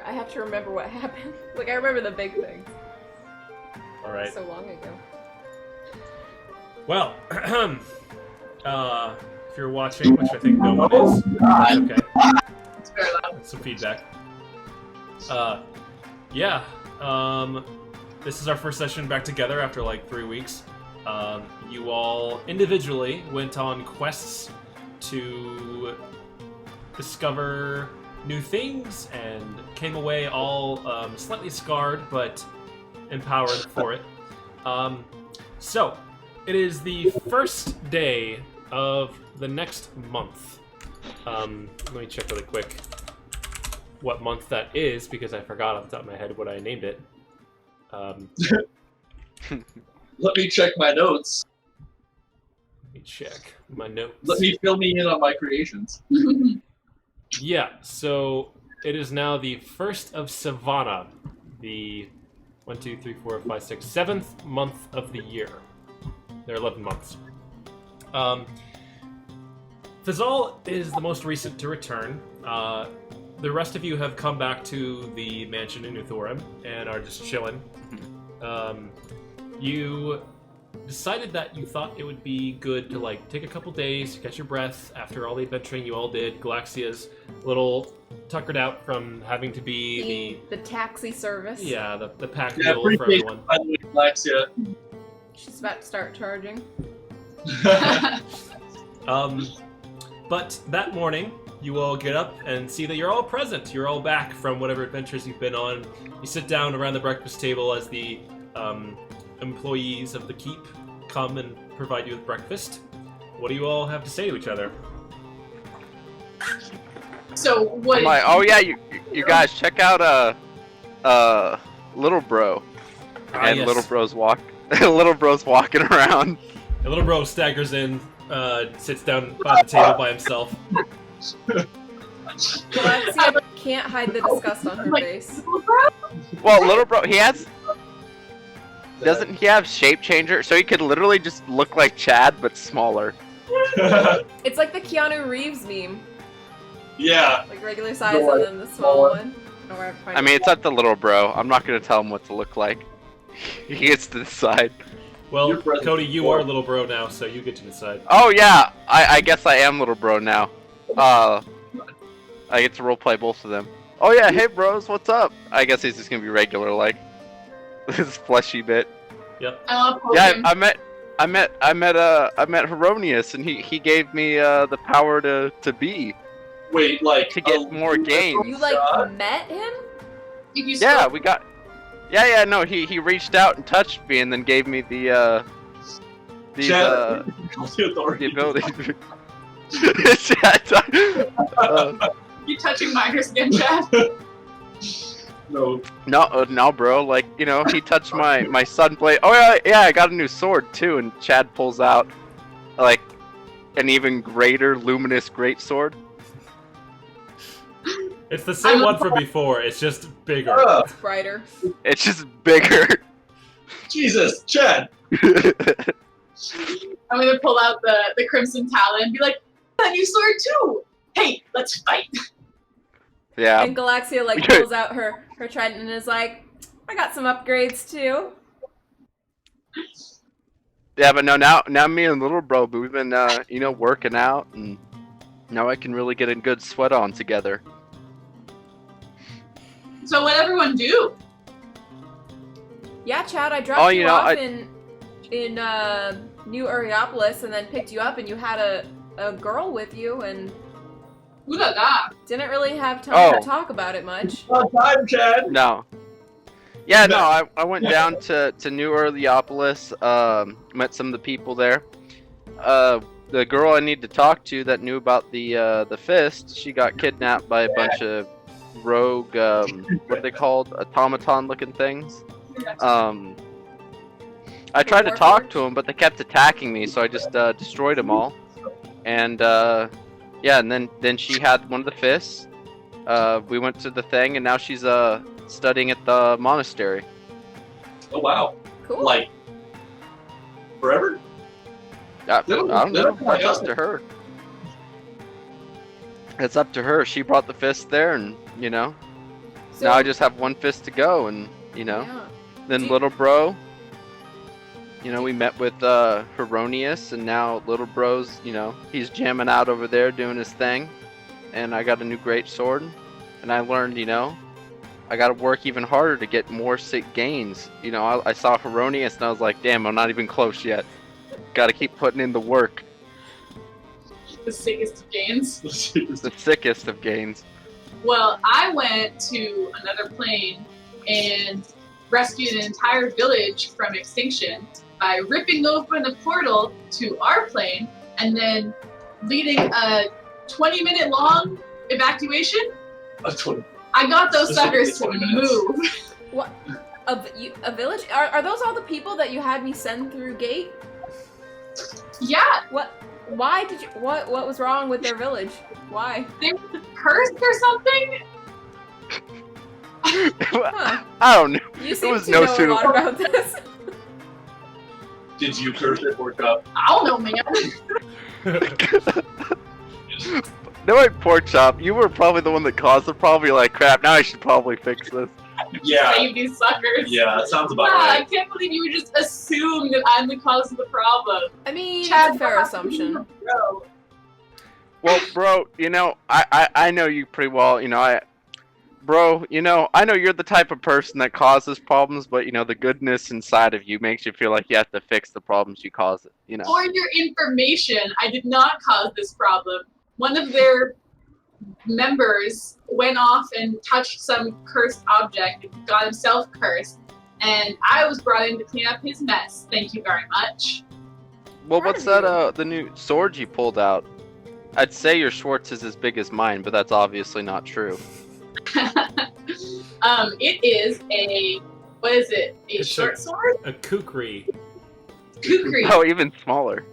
I have to remember what happened. Like, I remember the big things. Alright. So long ago. Well, if you're watching, which I think no one is, that's okay. It's very loud. That's some feedback. Yeah. This is our first session back together after like 3 weeks. You all individually went on quests to discover new things and came away all slightly scarred but empowered for it. So, it is the first day of the next month. Let me check really quick what month that is, because I forgot off the top of my head what I named it. Let me check my notes. Let me check my notes. Let me fill me in on my creations. Yeah, so it is now the 1st of Savannah, the 1, 2, 3, 4, 5, 6, 7th month of the year. There are 11 months. Fazal is the most recent to return. The rest of you have come back to the mansion in Uthorim and are just chilling. You decided that you thought it would be good to like take a couple days to catch your breath after all the adventuring you all did. Galaxia's a little tuckered out from having to be The taxi service. the pack Yeah, mule for appreciate everyone. it, by the way, Galaxia. She's about to start charging. But that morning, you all get up and see that you're all present. You're all back from whatever adventures you've been on. You sit down around the breakfast table as the employees of the keep come and provide you with breakfast. What do you all have to say to each other? So what? I'm like, oh yeah, you guys check out Little Bro, and yes. Little Bro's Little Bro's walking around. The little bro staggers in, sits down by the table by himself. Galaxia can't hide the disgust on her face. Well, Little Bro, doesn't he have shape changer? So he could literally just look like Chad but smaller. It's like the Keanu Reeves meme. Yeah. Like regular size and then the small one. I mean, it's up to Little Bro. I'm not gonna tell him what to look like. He gets to decide. Well, Your presence Cody, is you warm. are little bro now, so you get to decide. Oh yeah, I guess I am Little Bro now. I get to roleplay both of them. Oh yeah, hey bros, what's up? I guess he's just gonna be regular like this fleshy bit. Yep. I love Yeah, Pokemon. I met Heronius, and he gave me the power to be Wait, like to get more gains. You like met him? If you Yeah, still- we got. Yeah, no, he reached out and touched me, and then gave me the Chad, the the authority. ability. you touching minors again, Chad? No. No, bro. Like, you know, he touched my sun blade. Oh yeah, I got a new sword too. And Chad pulls out like an even greater luminous greatsword. It's the same one from before, it's just bigger. It's brighter. It's just bigger. Jesus, Chad. I'm gonna pull out the Crimson Talon and be like, a new sword too! Hey, let's fight! Yeah. And Galaxia like pulls out her trident and is like, I got some upgrades too. Yeah, but no, now me and Little Bro, we've been working out, and now I can really get a good sweat on together. So what everyone do? Yeah, Chad, I dropped you you know, off in New Areopolis and then picked you up and you had a girl with you and Ooh la la! didn't really have time Oh. to talk about it much. On time, Chad. No. Yeah, no, I went down to New Orleopolis, met some of the people there. The girl I need to talk to that knew about the fist, she got kidnapped by a bunch of rogue, what are they called? Automaton-looking things. I tried to talk to them, but they kept attacking me, so I just destroyed them all. And yeah, and then she had one of the fists. We went to the thing, and now she's studying at the monastery. Oh wow. Cool. Like forever? I don't know. That's up to her. It's up to her. She brought the fist there, and So, now I just have one fist to go, and you know. yeah. Then Do- little bro, you know, we met with Heronius, and now little bro's, you know, he's jamming out over there doing his thing, and I got a new great sword, and I learned, you know, I got to work even harder to get more sick gains. You know, I saw Heronius, and I was like, damn, I'm not even close yet. Got to keep putting in the work. The sickest of gains. The sickest of gains. Well, I went to another plane and rescued an entire village from extinction by ripping open a portal to our plane and then leading a 20-minute long evacuation. I got those suckers to Specifically 20 minutes. move. What? A village? Are those all the people that you had me send through Gate? Yeah, What? Why did you? What was wrong with their village? Why? they were cursed or something. Huh. I don't know. You seem was to no know a sooner- lot about this. Did you curse it or up? I don't know, man. No, wait, Pork Chop, you were probably the one that caused the problem. You're like, crap, now I should probably fix this. Yeah. Save these suckers. Yeah, that sounds about Wow, I right. can't believe you would just assume that I'm the cause of the problem. I mean, Chad, it's a fair assumption. Bro. Well, bro, you know, I know you pretty well. You know, bro, you know, I know you're the type of person that causes problems, but you know, the goodness inside of you makes you feel like you have to fix the problems you cause. You know. For your information, I did not cause this problem. One of their members went off and touched some cursed object and got himself cursed, and I was brought in to clean up his mess. Thank you very much. Well, Proud what's of that? The new sword you pulled out. I'd say your Schwartz is as big as mine, but that's obviously not true. It is a, what is it? A It's short sword? A kukri. Kukri. Oh, even smaller.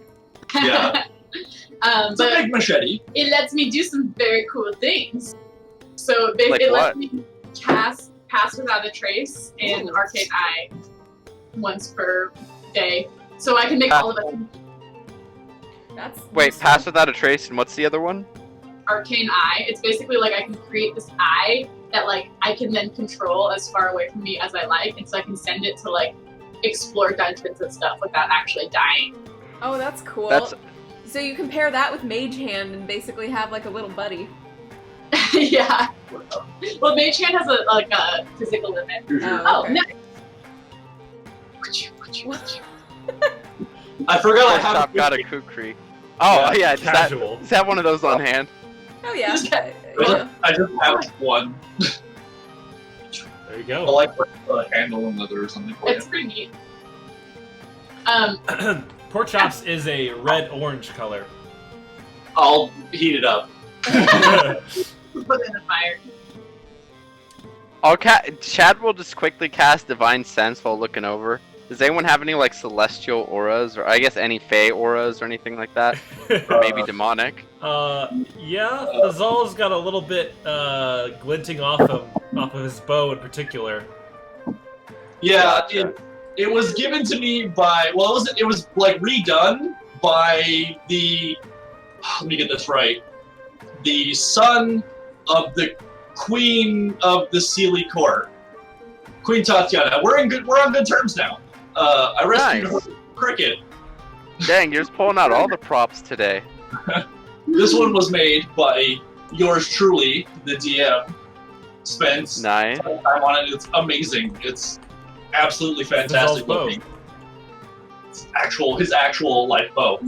Yeah. It's a But big machete. it lets me do some very cool things. So Like it what? lets me cast Pass Without a Trace and Arcane Eye once per day. So I can make all of it That's Wait, useful. Pass Without a Trace, and what's the other one? Arcane Eye. It's basically like I can create this eye that like I can then control as far away from me as I like, and so I can send it to like explore dungeons and stuff without actually dying. Oh, that's cool. That's So you compare that with Mage Hand and basically have like a little buddy. Yeah. Well, Mage Hand has a physical limit. Oh, okay. no. I forgot I Pork have Chop got a kukri. Oh, yeah, Casual. just have one of those on hand. Oh yeah. Yeah. I just have one. There you I go. like the handle and leather or something for It's pretty neat. Pork chops is a red-orange color. I'll heat it up. Put it in the fire. Chad will just quickly cast Divine Sense while looking over. Does anyone have any like celestial auras, or I guess any fey auras or anything like that? Or maybe demonic? Yeah, Azal's got a little bit glinting off of his bow in particular. Yeah, Gotcha. it was given to me by, well, it was like redone by the, let me get this right, the son of the Queen of the Sealy Court, Queen Tatiana. We're on good terms now. I rescued Nice. her cricket. Dang, you're just pulling out all the props today. This one was made by yours truly, the DM. Spent Nice. time on it. It's amazing. It's absolutely fantastic Azal's bow. looking. It's his actual life bow.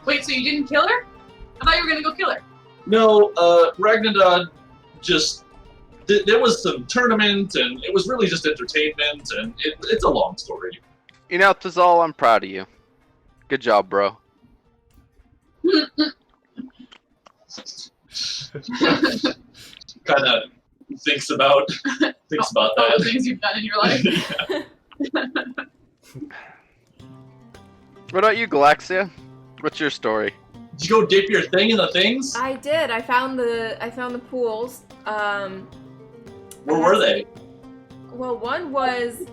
Wait, so you didn't kill her? I thought you were gonna go kill her. No, Ragnarok just there was some tournament and it was really just entertainment and it's a long story. You know, Tazal, I'm proud of you. Good job, bro. Kind of thinks about All the that. things you've done in your life. What about you, Galaxia? What's your story? Did you go dip your thing in the things? I did. I found the pools. Where were they? Well, one was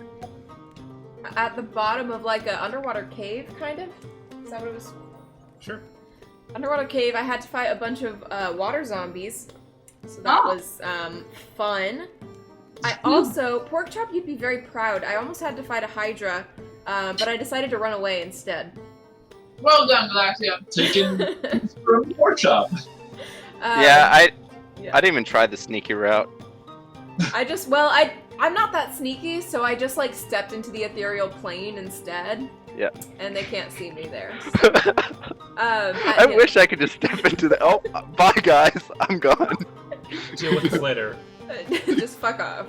at the bottom of like an underwater cave, kind of. Is that what it was? Sure. Underwater cave. I had to fight a bunch of water zombies. So that Oh. was fun. I also, Pork Chop, you'd be very proud. I almost had to fight a Hydra, but I decided to run away instead. Well done, Galaxia. Taken from pork chop. I yeah. didn't even try the sneaky route. I'm not that sneaky, so I just like stepped into the ethereal plane instead. Yeah. And they can't see me there. I wish I could just step into the. Oh, bye guys, I'm gone. Deal with this later. Just fuck off.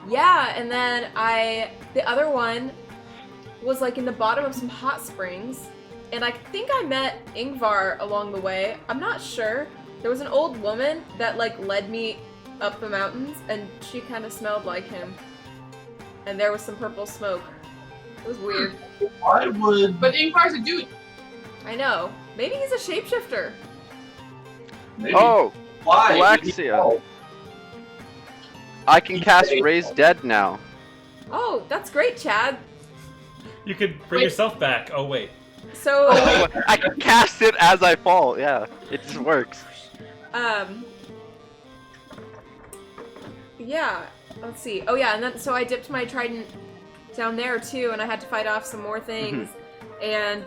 Yeah, and then the other one was like in the bottom of some hot springs, and I think I met Ingvar along the way. I'm not sure. There was an old woman that like led me up the mountains, and she kind of smelled like him. And there was some purple smoke. It was weird. I would. But Ingvar's a dude. I know. Maybe he's a shapeshifter. Maybe. Oh, Why? Galaxia. I can cast Raise Dead now. Oh, that's great, Chad. You could bring Wait. yourself back. Oh wait. So, I can cast it as I fall. Yeah, it just works. yeah. Let's see. Oh yeah, and then so I dipped my trident down there too, and I had to fight off some more things, and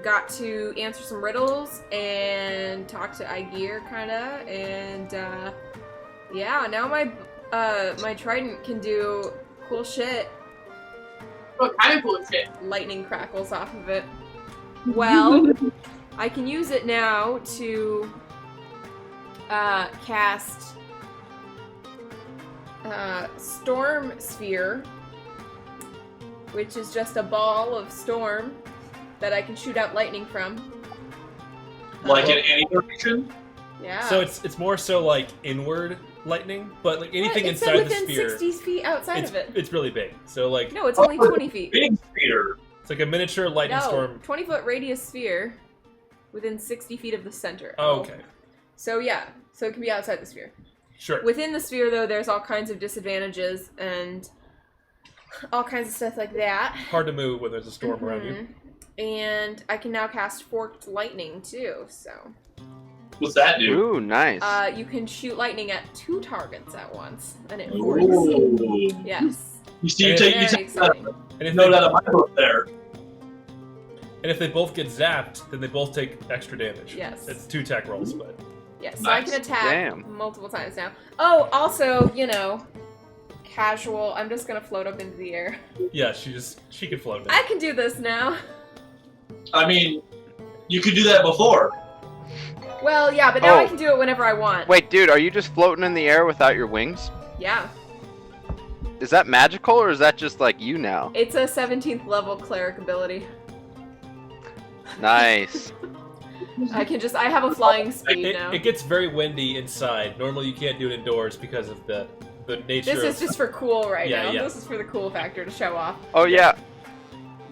got to answer some riddles and talk to Aegir kinda, and yeah, now my trident can do cool shit. What kind of cool shit? Lightning crackles off of it. Well, I can use it now to cast Storm Sphere, which is just a ball of storm that I can shoot out lightning from. Like in any direction? Yeah. So it's more so like inward lightning, but like anything It said inside the within sphere, 60 feet outside it's of it. it's really big. So like No, it's only 20 feet. Big sphere. it's like a miniature lightning No, storm. 20-foot radius sphere within 60 feet of the center. Oh, okay, So yeah, so it can be outside the sphere. sure. Within the sphere, though, there's all kinds of disadvantages and all kinds of stuff like that. Hard to move when there's a storm around you. Mhm. And I can now cast Forked Lightning, too, so... What's that do? Ooh, nice. You can shoot lightning at 2 targets at once, and it forks. Ooh. Yes. You see, you Very take Very exciting. And if note they, out of my book there. and if they both get zapped, then they both take extra damage. Yes. It's 2 attack rolls, but Yes, so I Nice. can attack Damn. multiple times now. Oh, also, you know, casual. I'm just gonna float up into the air. yeah, she can float now. I can do this now. I mean, you could do that before. Well, yeah, but now I Oh. can do it whenever I want. Wait, dude, are you just floating in the air without your wings? Yeah. Is that magical or is that just like you now? It's a 17th level cleric ability. Nice. I have a flying speed now. It gets very windy inside. Normally you can't do it indoors because of the nature This of... is just for cool right Yeah, now. yeah. This is for the cool factor to show off. Oh yeah.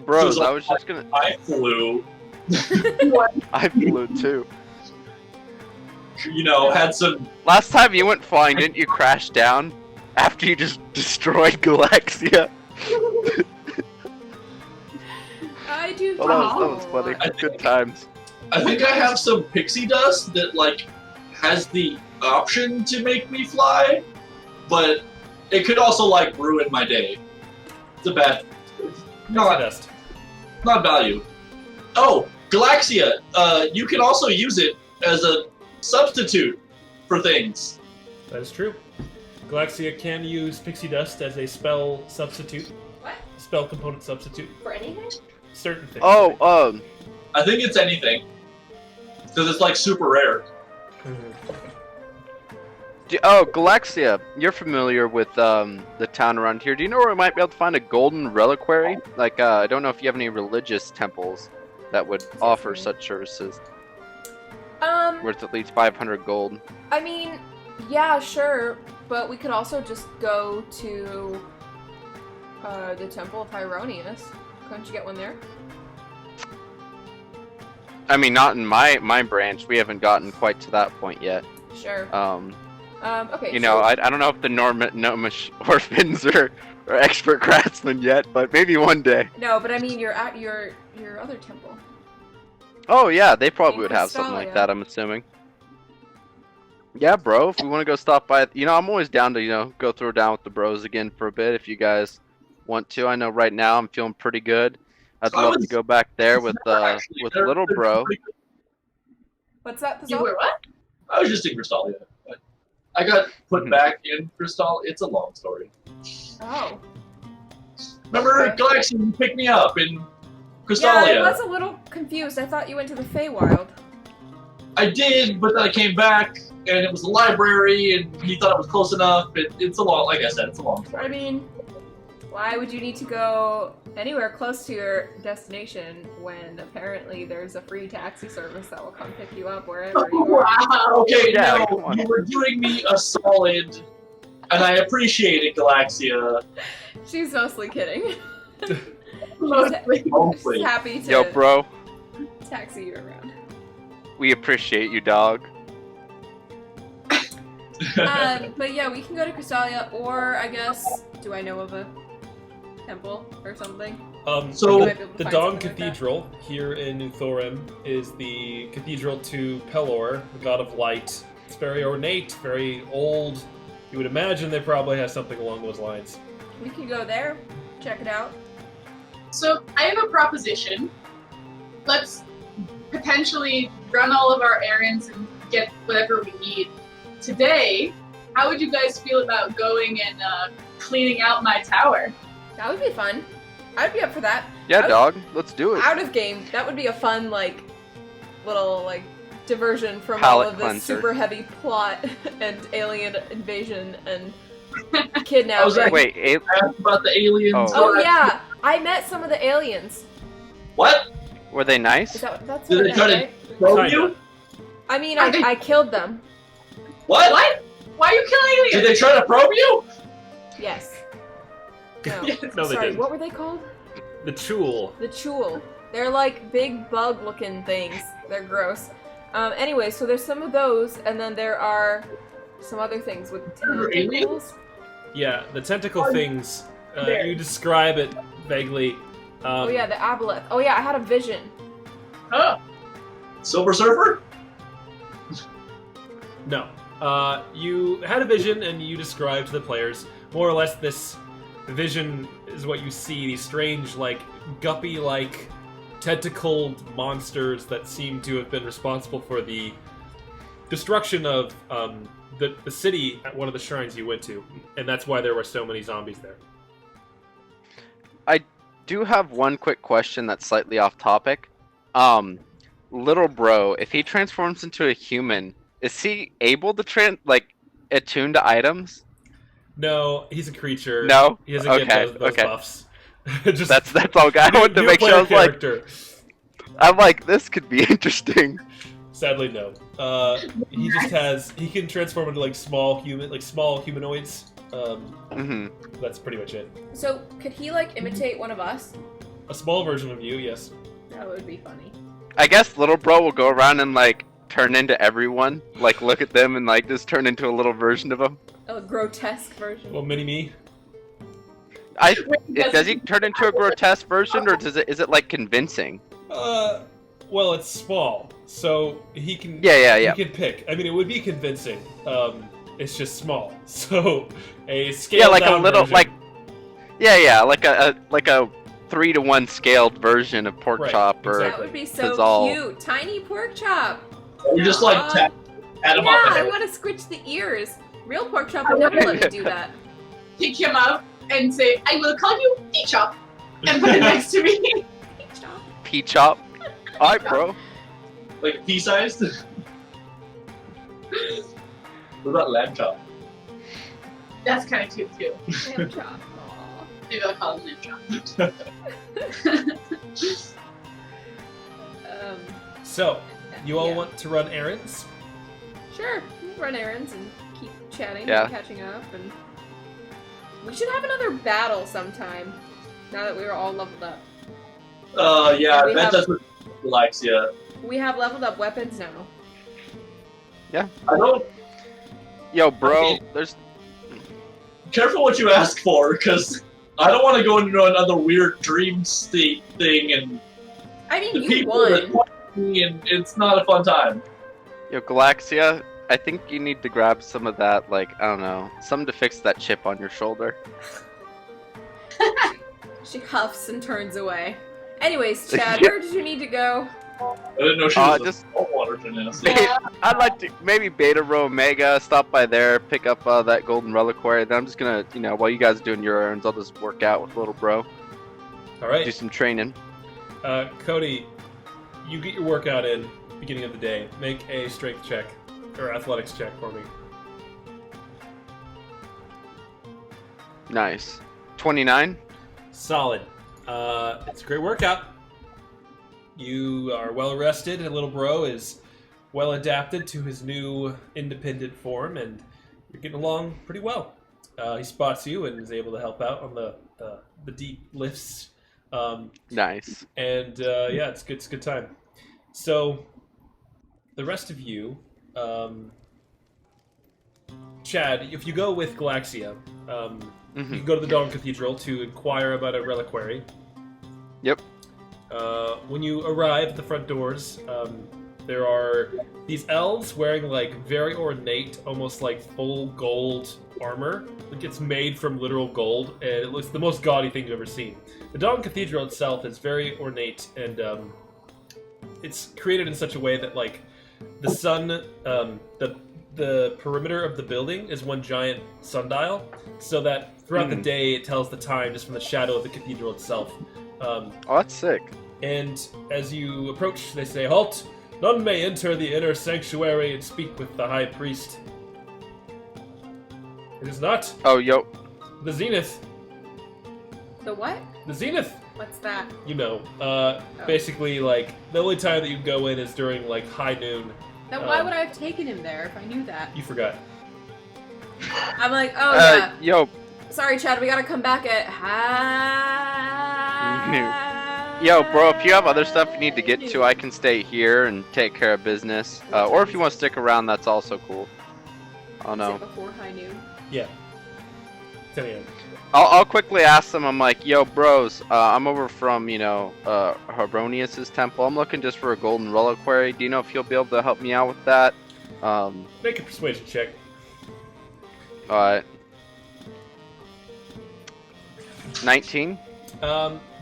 Bros, So- I was just gonna. I flew, I flew too. you know, had some. Last time you went flying, didn't you crash down after you just destroyed Galaxia? I do. Oh, that was funny. I Good times. I think I have some pixie dust that like has the option to make me fly, but it could also like ruin my day. It's a bad, not dust. not value. Oh, Galaxia, you can also use it as a substitute for things. That is true. Galaxia can use pixie dust as a spell substitute. What? Spell component substitute. For anything? Certain things. Oh, I think it's anything, because it's like super rare. Galaxia, you're familiar with the town around here. Do you know where we might be able to find a golden reliquary? Like, I don't know if you have any religious temples that would offer such services. Worth at least 500 gold. I mean, yeah, sure, but we could also just go to the Temple of Hieronius. Couldn't you get one there? I mean, not in my branch. We haven't gotten quite to that point yet. Sure. Okay. You know, I don't know if the gnomish orphans are expert craftsmen yet, but maybe one day. No, but I mean, you're at your other temple. Oh yeah, they probably In would have something like Crystallia. that, I'm assuming. Yeah, bro. If we want to go stop by, I'm always down to go throw down with the bros again for a bit if you guys want to. I know right now I'm feeling pretty good. I'd I love to was go back there with actually. little bro. What's that? You were what? I was just in Crystalia. I got put back in Crystal. It's a long story. Oh. Remember, Okay. Galaxy picked me up in Yeah, Crystalia. I was a little confused. I thought you went to the Feywild. I did, but then I came back, and it was the library, and he thought it was close enough. It's a long, like I said, it's a long story. I mean, why would you need to go anywhere close to your destination when apparently there's a free taxi service that will come pick you up wherever you are? Wow. Okay, Yeah, come no, on. you were doing me a solid, and I appreciate it, Galaxia. She's mostly kidding. Mostly. She's Hopefully. happy to Yo, bro. taxi you around. We appreciate you, dog. But yeah, we can go to Crystalia, or I guess, do I know of a temple or something? So, You might be able to The find Dawn something like that. Cathedral here in New Thorim is the cathedral to Pelor, the god of light. It's very ornate, very old. You would imagine they probably have something along those lines. We can go there, check it out. So I have a proposition. Let's potentially run all of our errands and get whatever we need. Today, how would you guys feel about going and cleaning out my tower? That would be fun. I'd be up for that. Yeah, Out- dog. Let's do it. Out of game, that would be a fun, little, diversion from Palate all of this cleanser. super heavy plot and alien invasion and I was kidnapping. Wait, asked about the aliens. Oh yeah, I met some of the aliens. What? were they nice? Is that's Did what they I try meant, to right? probe Kinda. you? I mean, Are they- I killed them. What? What? Why are you killing Did aliens? they try to probe you? Yes. No. No, they Sorry, didn't. what were they called? The Chul. The Chul. They're like big bug-looking things. They're gross. Anyway, so there's some of those, and then there are some other things with Are aliens? tentacles. Yeah, the tentacle Oh, things. there. You describe it vaguely. Oh yeah, the aboleth. Oh yeah, I had a vision. Oh, Silver Surfer? No. You had a vision, and you described to the players more or less this vision is what you see. These strange, guppy-like, tentacled monsters that seem to have been responsible for the destruction of the city at one of the shrines you went to, and that's why there were so many zombies there. Do have one quick question that's slightly off topic. Little bro, if he transforms into a human, is he able to attune to items? No, he's a creature. No? He doesn't Okay, get those okay. buffs. Just That's all, guy. I wanted to new make sure. I player was like, character. I'm like, this could be interesting. Sadly, no. He just has. He can transform into small humanoids. hmm That's pretty much it. So could he imitate one of us? A small version of you, yes. That would be funny. I guess little bro will go around and turn into everyone. Look at them and just turn into a little version of them. A grotesque version. Well, mini me. Does he turn into a grotesque version, or is it convincing? Well, it's small, so he can. Yeah. He can pick. I mean, it would be convincing. It's just small, so a scale. Yeah, a down little version. like a 3-to-1 scaled version of pork Right, chop or That would be so Pizzazz. cute. Tiny pork chop. You just pat him Yeah, on the I head. want to scritch the ears. Real pork chop would never let me do that. pick him up and say, I will call you P-Chop, and put it next to me. pea chop. All right, bro. Like pea-sized? What about lamb chop? That's kind of cute too. Lamb chop. Aw. Maybe I'll call him Lamb Chop. So, you all Yeah. want to run errands? Sure, we'll run errands and keep chatting Yeah. and catching up, and we should have another battle sometime. Now that we were all leveled up, Yeah, I We bet have- that's what he likes, yeah. we have leveled up weapons now. I don't... Yo, bro. Okay. There's Careful what you ask for, because I don't want to go into another weird dream state thing, and I mean, the you people that won. want me, and it's not a fun time. Galaxia. I think you need to grab some of that, like, I don't know, something to fix that chip on your shoulder. She huffs and turns away. Anyways, Chad, where did you need to go? I didn't know she was just a saltwater genasi. Yeah. I'd like to maybe Beta Row Omega, stop by there, pick up that golden reliquary. Then I'm just gonna, while you guys are doing your errands, I'll just work out with little bro. All right. Do some training. Cody, you get your workout in beginning of the day. Make a strength check or athletics check for me. Nice. 29. Solid. It's a great workout. You are well rested, and little bro is well adapted to his new independent form, and you're getting along pretty well. He spots you and is able to help out on the deep lifts. Nice. And yeah, it's good. It's a good time. So the rest of you, Chad, if you go with Galaxia, you can go to the Dawn Cathedral to inquire about a reliquary. Yep. When you arrive at the front doors, there are these elves wearing like very ornate, almost like full gold armor. Like it's made from literal gold, and it looks the most gaudy thing you've ever seen. The Dawn Cathedral itself is very ornate, and it's created in such a way that like the sun, the perimeter of the building is one giant sundial, so that throughout the day it tells the time just from the shadow of the cathedral itself. Oh, that's sick. And as you approach, they say, "Halt! None may enter the inner sanctuary and speak with the high priest." It is not Oh, yo. the Zenith. The what? The Zenith! What's that? Basically, like, the only time that you can go in is during, like, high noon. Then why would I have taken him there if I knew that? You forgot. I'm like, oh yeah. Yo. Sorry, Chad, we gotta come back at Yo, bro, if you have other stuff you need to get to, I can stay here and take care of business. Or if you want to stick around, that's also cool. I don't know. Is it before high noon? Yeah. 10 a.m. I'll quickly ask them. I'm like, yo, bros, I'm over from, Harmonius's temple. I'm looking just for a golden reliquary. Do you know if you'll be able to help me out with that? Make a persuasion check. Alright. 19?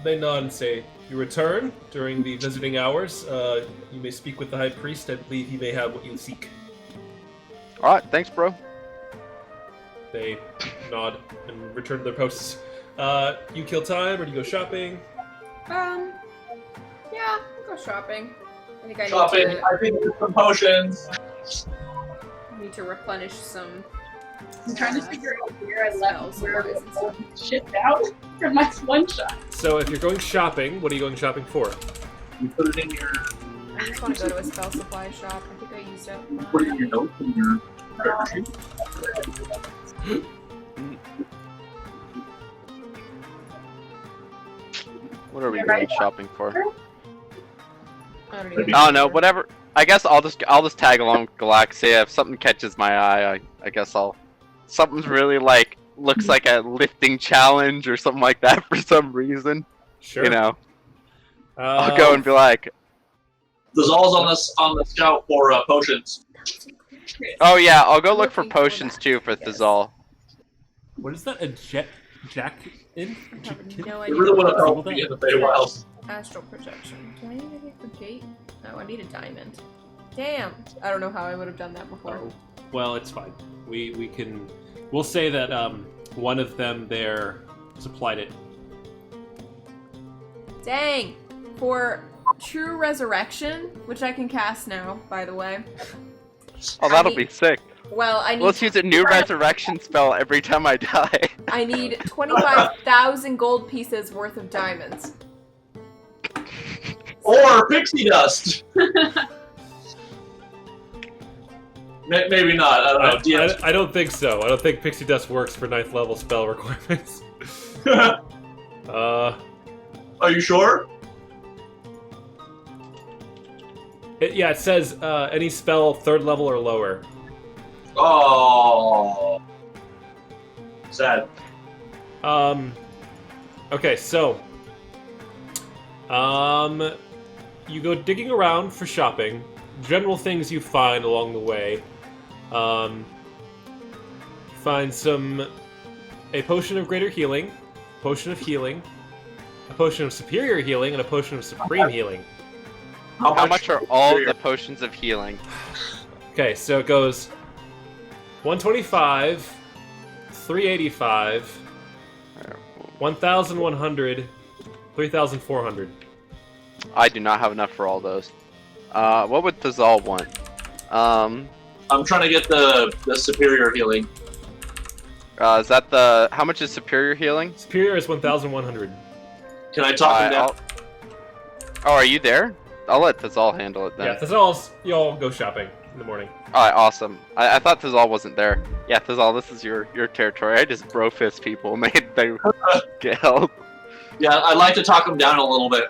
They nod and say, "You return during the visiting hours. You may speak with the high priest. I believe he may have what you seek." Alright, thanks, bro. They nod and return to their posts. You kill time, or do you go shopping? Yeah, I'll go shopping. I think I Shopping, need to, I think there's some potions. replenish some. I'm trying to figure out where I left spells, where supplies, and stuff. shit out from my one shot. So if you're going shopping, what are you going shopping for? You put it in your. I just want to go to a spell supply shop. I think I used up mine. Put it in your notes in your. What are we going shopping for? I don't Maybe- even I don't know, whatever. I guess I'll just tag along with Galaxia. If something catches my eye, I guess something's really like looks like a lifting challenge or something like that for some reason. Sure. I'll go and be like, Zal's on the scout for potions. oh yeah, I'll go look for Looking for potions that. too for Yes. Thazal. What is that? A jack in? I have no You idea. really want to what help me in the Feywild. Astral projection. Do I need anything for Gate? No, I need a diamond. Damn. I don't know how I would have done that before. Oh, well, it's fine. We'll say that one of them there supplied it. Dang. For True Resurrection, which I can cast now, by the way. Oh, that'll be sick. Well, I need. Let's use a new resurrection spell every time I die. I need 25,000 gold pieces worth of diamonds. Or pixie dust. Maybe not. I don't know. DMs. I don't think so. I don't think pixie dust works for 9th level spell requirements. Are you sure? Yeah, it says any spell 3rd level or lower. Oh. Sad. Okay, so you go digging around for shopping, general things you find along the way. Find a potion of greater healing, potion of healing, a potion of superior healing, and a potion of supreme healing. How much are all the potions of healing? Okay, so it goes 125, 385, 1,100, 3,400. I do not have enough for all those. What would Thazal want? I'm trying to get the superior healing. Is that the... How much is superior healing? Superior is 1,100. Can I talk him down? Oh, are you there? I'll let Thazal handle it then. Yeah, Thazal's... Y'all go shopping in the morning. Alright, awesome. I thought Thazal wasn't there. Yeah, Thazal, this is your territory. I just bro-fist people, made they get help. Yeah, I'd like to talk him down a little bit.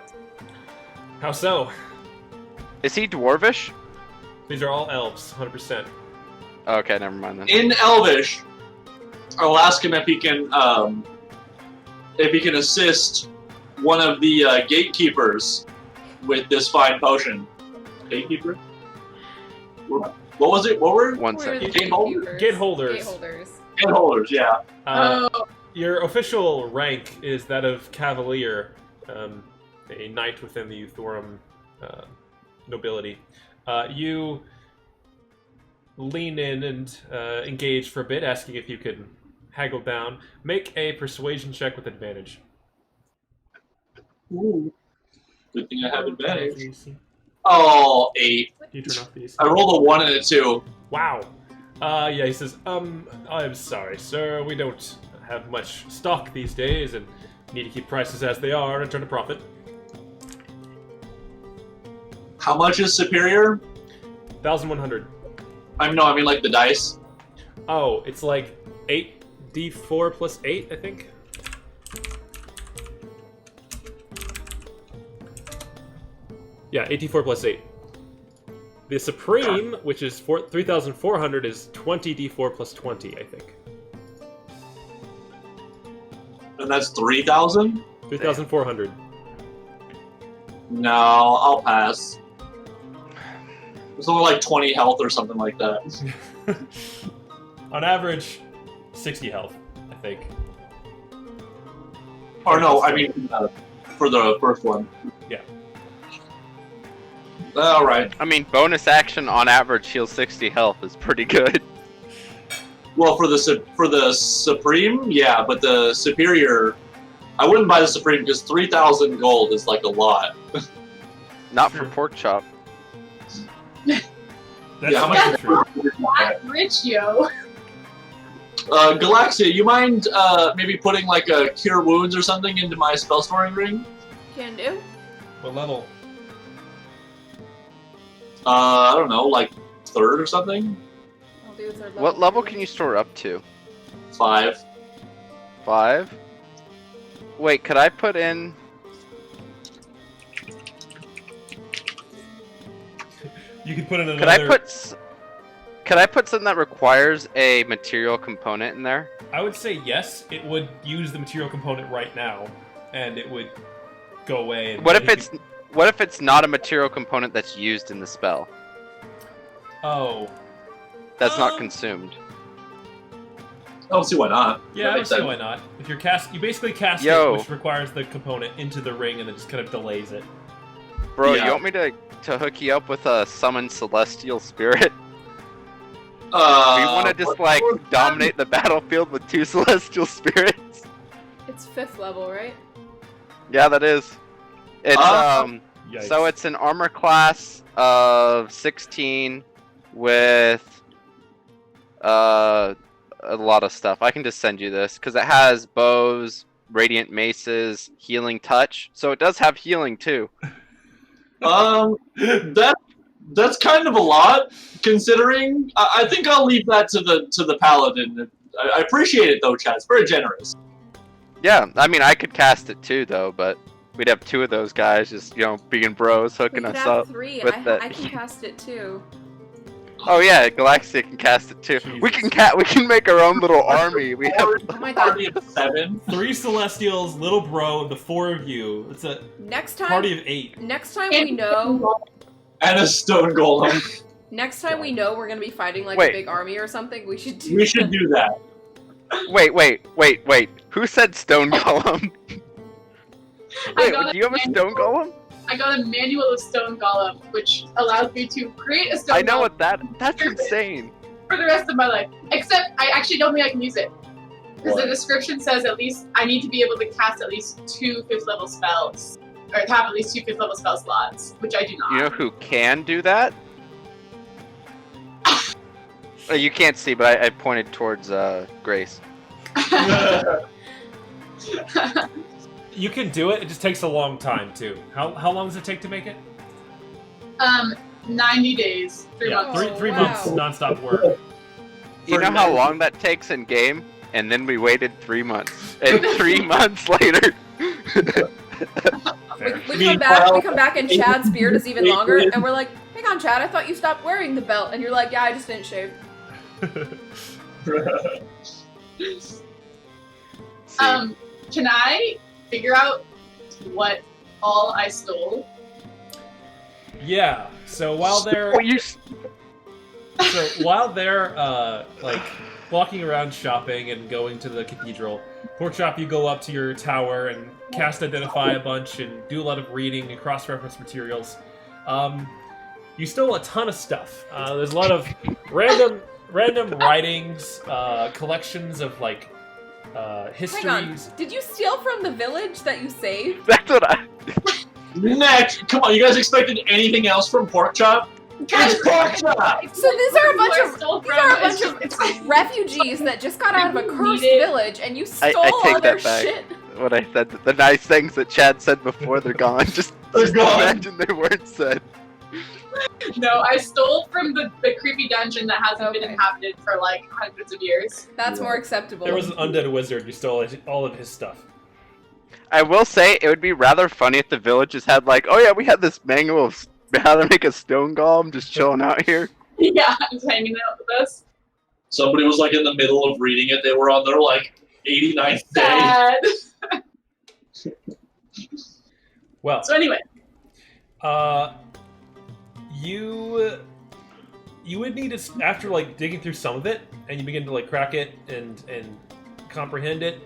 How so? Is he dwarvish? These are all elves, 100%. Okay, never mind then. In Elvish, I'll ask him if he can assist one of the gatekeepers with this fine potion. Gatekeeper? What was it? What were? One Who are second. the Gateholders? Gateholders. Gateholders. Gateholders, yeah. Oh, Your official rank is that of Cavalier, a knight within the Uthorum nobility. You lean in and engage for a bit, asking if you can haggle down. Make a persuasion check with advantage. Ooh. Good thing I have advantage. Oh, 8. You turn off these. I rolled a 1 and a 2. Wow. Yeah, he says, I'm sorry, sir. We don't have much stock these days and need to keep prices as they are and turn a profit. How much is superior? 1,100. I mean like the dice. Oh, it's like 8d4 plus 8, I think. Yeah, 8d4 plus 8. The Supreme, which is 3,400, is 20d4 plus 20, I think. And that's 3,000? 3,400. No, I'll pass. It's only like 20 health or something like that. On average, 60 health, I think. Or no, I mean, for the first one. Yeah. Alright. I mean, bonus action on average heals 60 health is pretty good. Well, for the Supreme, yeah, but the Superior, I wouldn't buy the Supreme because 3,000 gold is like a lot. Not Sure. for pork chop. That's Yeah, how much true. not rich, yo. Galaxia, you mind maybe putting like a Cure Wounds or something into my spell storing ring? Can do. What level? I don't know, like 3rd or something? I'll do 3rd level. What level can you store up to? 5. 5? Wait, could I put in... You could put in another... Could I put something that requires a material component in there? I would say yes. It would use the material component right now, and it would go away. And What if it's not a material component that's used in the spell? Oh. That's not consumed. I don't see why not. Yeah, That I don't makes see sense. why not. If you're you basically cast Yo. it, which requires the component into the ring, and then just kind of delays it. Bro, Yeah. you want me to hook you up with a summon celestial spirit? We want to just like what was that? dominate the battlefield with 2 celestial spirits? It's 5th level, right? Yeah, that is. It's Yikes. so it's an armor class of 16 with a lot of stuff. I can just send you this because it has bows, radiant maces, healing touch. So it does have healing too. That's kind of a lot, considering. I think I'll leave that to the paladin. I appreciate it though, Chad. It's very generous. Yeah, I mean I could cast it too though, but we'd have 2 of those guys just being bros We hooking could us have up. 3. with I the- can cast it too. Oh yeah, Galaxia can cast it too. We can make our own little army. We have Oh my god. Party of 7. 3 Celestials, little bro, the 4 of you. It's a Next time, party of 8. next time we know, And a stone golem. Next time we know we're gonna be fighting like Wait. a big army or something, we should do. We should do that. Wait. Who said stone golem? I Wait, got do you have a stone golem? I got a manual of stone golem, which allows me to create a stone I know golem what that's insane. for the rest of my life. Except I actually don't think I can use it. Because the What? description says at least I need to be able to cast at least 2 5th level spells. Or have at least 2 5th level spell slots, which I do not. You know who can do that? You can't see, but I pointed towards Grace. You can do it. It just takes a long time too. How long does it take to make it? 90 days. 3 Yeah, months. three wow. months nonstop work. You know how long that takes in game? And then we waited 3 months. And 3 months later. Fair. We come back and Chad's beard is even longer, and we're like, hang on, Chad, I thought you stopped wearing the belt, and you're like, yeah, I just didn't shave. See, Can I figure out what all I stole? Yeah. So while they're oh, you. like walking around shopping and going to the cathedral, Porkchop, you go up to your tower and cast Identify a bunch and do a lot of reading and cross-reference materials. You stole a ton of stuff. There's a lot of random writings, collections of like histories. Hang on, did you steal from the village that you saved? That's what I. Next, come on, you guys expected anything else from Porkchop? It's Porkchop! So these are a bunch Who I of stole these from, are a it's bunch just- of refugees that just got out of a cursed Needed. village, and you stole I take all their that back. shit. What I said. The nice things that Chad said before they're gone. Just gone. imagine they weren't said. No, I stole from the creepy dungeon that hasn't been Okay. inhabited for like hundreds of years. That's more acceptable. There was an undead wizard. You stole all of his stuff. I will say it would be rather funny if the villages had like, oh yeah, we had this manual of how to make a stone golem just chilling out here. Yeah, just hanging out with us. Somebody was like in the middle of reading it. They were on their like 89th day. Sad. Well, So anyway, you would need to, after like digging through some of it and you begin to like crack it and comprehend it.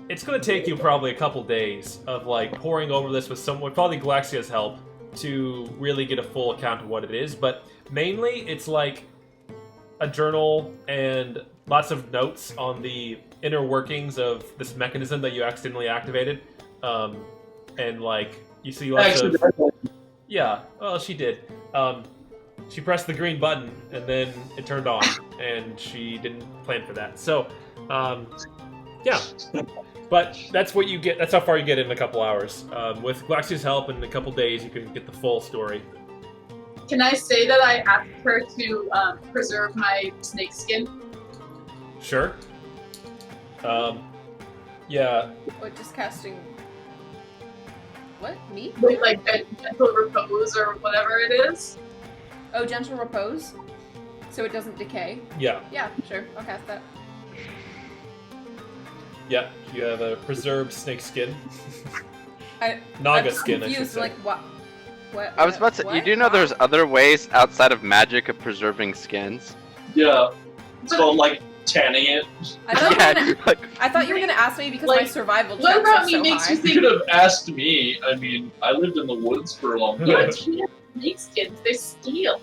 It's going to take you probably a couple days of like poring over this with someone, probably Galaxia's help, to really get a full account of what it is. But mainly, it's like a journal and lots of notes on the inner workings of this mechanism that you accidentally activated. And like you see lots of yeah. Well, she did. She pressed the green button and then it turned on, and she didn't plan for that. So, yeah. But that's what you get. That's how far you get in a couple hours. With Glaxia's help, in a couple days, you can get the full story. can I say that I asked her to preserve my snake skin? Sure. Yeah. What, just casting... What? Me? With like a gentle repose or whatever it is? Oh, gentle repose? So it doesn't decay? Yeah. Yeah, sure. I'll cast that. Yeah. You have a preserved snake skin. I'm Naga just skin, I should confused, say. like, what? What? I was about to say, you what? do know there's other ways outside of magic of preserving skins? Yeah. It's called like tanning it. I thought, Yeah, you were gonna, like, I thought you were gonna ask me because my Like, survival what checks about are me so makes high. you You think could have asked me. I mean, I lived in the woods for a long you time, can't snake skins? They're steel.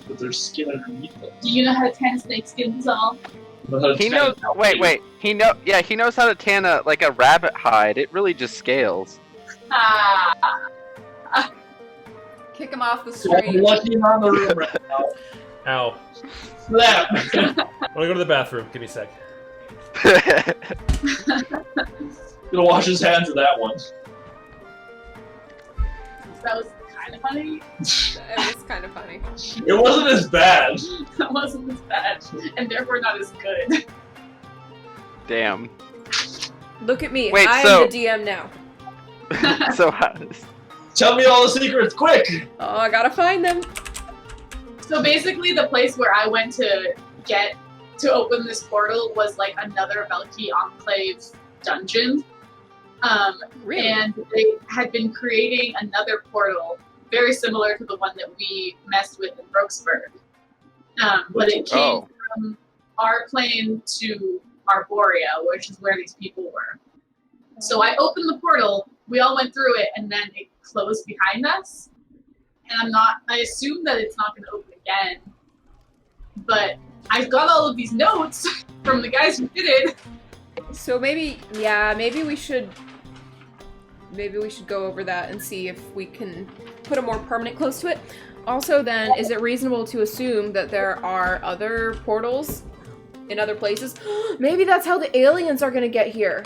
but there's skin underneath them. Do you know how to tan snake skins all? he knows. Wait. He knows how to tan a rabbit hide. It really just scales. Ah. Kick him off the So I'm street. lucky I'm on the room right now. Ow. Slap! I'm gonna go to the bathroom. Give me a sec. Gonna wash his hands of that one. That was kind of funny. It was kind of funny. It wasn't as bad. That wasn't as bad, and therefore not as good. Damn. Look at me. Wait, I so- am the DM now. So Tell me all the secrets, quick! Oh, I gotta find them. So basically, the place where I went to get to open this portal was like another Velki Enclave dungeon. Really? And they had been creating another portal very similar to the one that we messed with in Brooksburg. But it came from our plane to Arborea, which is where these people were. So I opened the portal, we all went through it, and then it closed behind us. And I assume that it's not going to open again. But I've got all of these notes from the guys who did it. So maybe we should go over that and see if we can put a more permanent close to it. Also then, is it reasonable to assume that there are other portals in other places? Maybe that's how the aliens are gonna get here.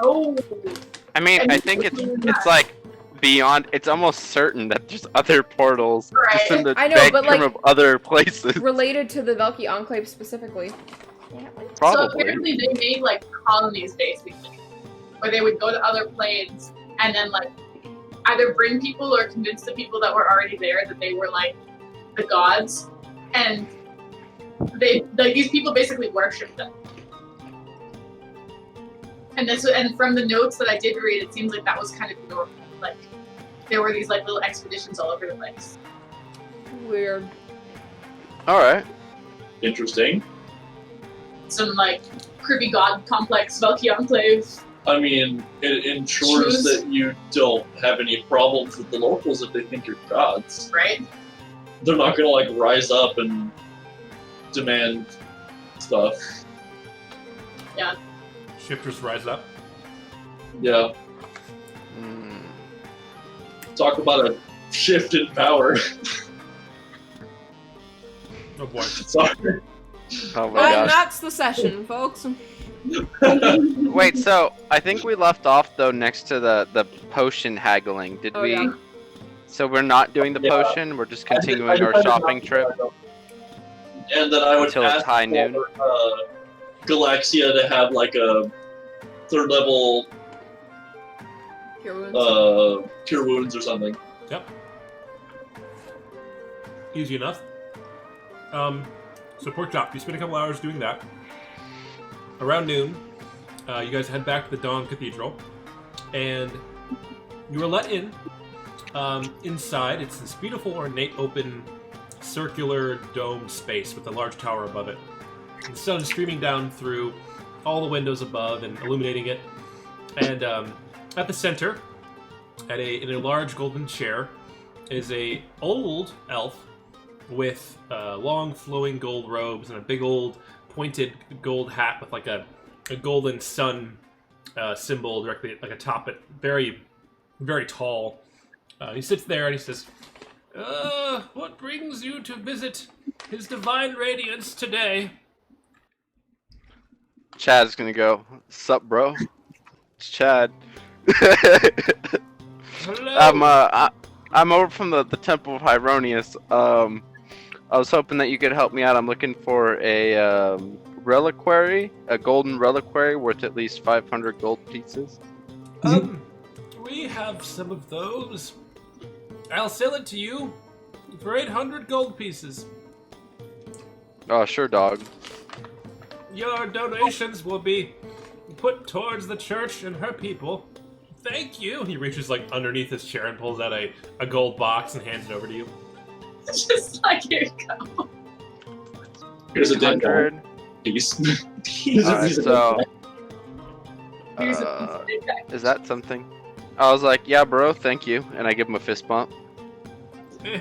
Oh. I mean, I think it's like beyond. It's almost certain that there's other portals just in the I know, but, spectrum like, of other places. Related to the Velki Enclave specifically. Probably. So apparently they made like colonies basically, where they would go to other planes and then like either bring people or convince the people that were already there that they were like the gods, and these people basically worshipped them. And from the notes that I did read, it seems like that was kind of normal. Like there were these like little expeditions all over the place. Weird. All right. Interesting. Some like creepy god complex Velki Enclave. I mean, it ensures that you don't have any problems with the locals if they think you're gods. Right? They're not gonna like rise up and demand stuff. Yeah. Shifters rise up. Yeah. Talk about a shift in power. Oh boy. Sorry. Oh my gosh. That's the session, folks. Wait, so I think we left off though next to the potion haggling. Did we? Yeah. So we're not doing the potion. We're just continuing our shopping trip And then I would until ask it's high noon. for, Galaxia to have like a 3rd level Cure wounds. cure wounds or something. Yep. Easy enough. So pork chop, you spend a couple hours doing that. Around noon, you guys head back to the Dawn Cathedral, and you are let in. Inside, it's this beautiful, ornate, open, circular dome space with a large tower above it. The sun is streaming down through all the windows above and illuminating it. And at the center, in a large golden chair, is a old elf with long flowing gold robes and a big old pointed gold hat with like a golden sun symbol directly like atop it. Very, very tall. He sits there and he says, what brings you to visit his divine radiance today? Chad's gonna go, sup, bro? It's Chad. Hello. I'm over from the Temple of Hyronius. I was hoping that you could help me out. I'm looking for a reliquary, a golden reliquary worth at least 500 gold pieces. We have some of those. I'll sell it to you for 800 gold pieces. Oh, sure, dog. Your donations will be put towards the church and her people. Thank you. He reaches like underneath his chair and pulls out a gold box and hands it over to you. Just like, here you go. Here's a dead guy. 100. Piece. Alright, so Here's a piece of it. is that something? I was like, yeah, bro, thank you, and I give him a fist bump. Eh.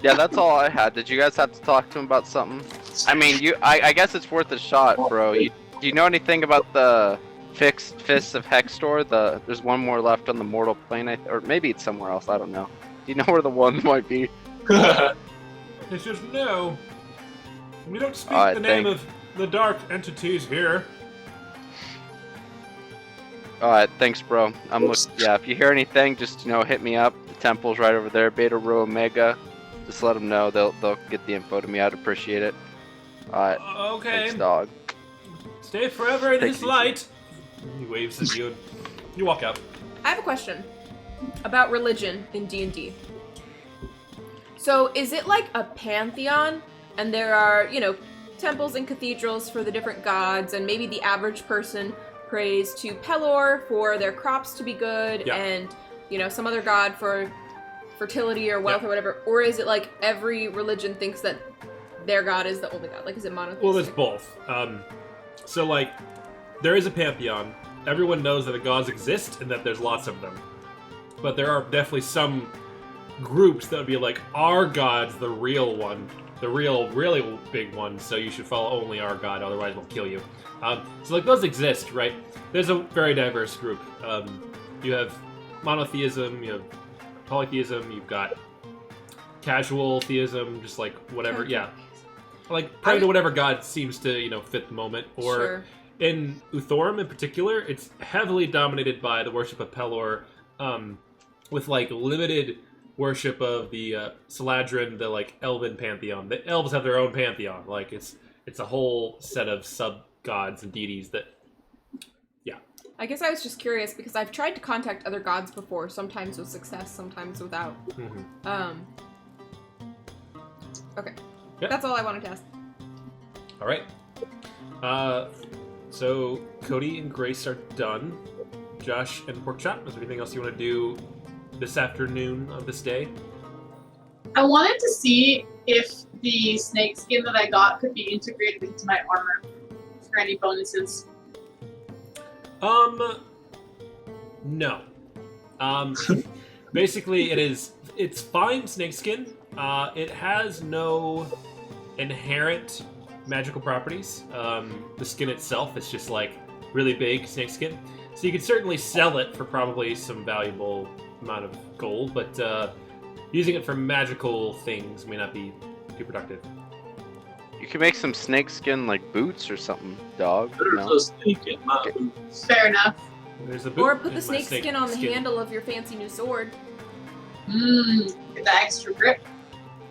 Yeah, that's all I had. Did you guys have to talk to him about something? I mean, I guess it's worth a shot, bro. Do you know anything about the Fists of Hextor? There's one more left on the mortal plane, or maybe it's somewhere else. I don't know. Do you know where the one might be? It's just no. We don't speak Alright, the name of the dark entities here. Alright, thanks, bro. Yeah, if you hear anything, just hit me up. The temple's right over there, Beta Rho Omega. Just let them know. They'll get the info to me. I'd appreciate it. Alright. Okay. Thanks, dog. Stay forever in Thanks, his light. He waves at you. You walk out. I have a question about religion in D&D. So is it like a pantheon, and there are, temples and cathedrals for the different gods, and maybe the average person prays to Pelor for their crops to be good, Yeah. and some other god for fertility or wealth or whatever? Or is it like every religion thinks that their god is the only god? Like, is it monotheistic? Well, there's both. So like, there is a pantheon. Everyone knows that the gods exist and that there's lots of them. But there are definitely some groups that would be like, our god's the real one, the real, really big one, so you should follow only our god, otherwise we'll kill you. So like, those exist, right? There's a very diverse group. You have monotheism, you have polytheism, you've got casual theism, just like whatever, yeah. Like, praying to whatever god seems to, fit the moment. Or Sure. in Uthorum in particular, it's heavily dominated by the worship of Pelor, with like limited worship of the Saladrin, the like elven pantheon. The elves have their own pantheon. Like, it's a whole set of sub-gods and deities that, yeah. I guess I was just curious because I've tried to contact other gods before, sometimes with success, sometimes without. Mm-hmm. Okay. Yep. That's all I wanted to ask. All right. So Cody and Grace are done. Josh and Porkchop, is there anything else you want to do this afternoon of this day? I wanted to see if the snake skin that I got could be integrated into my armor for any bonuses. No. Basically, it's fine snakeskin. It has no inherent magical properties. The skin itself is just like really big snakeskin. So you could certainly sell it for probably some valuable amount of gold, but using it for magical things may not be too productive. You can make some snakeskin like boots or something, dog. There's No? a snake in my boots. Fair enough. There's a boot Or put in the my snake skin on the skin. handle of your fancy new sword. Get that extra grip.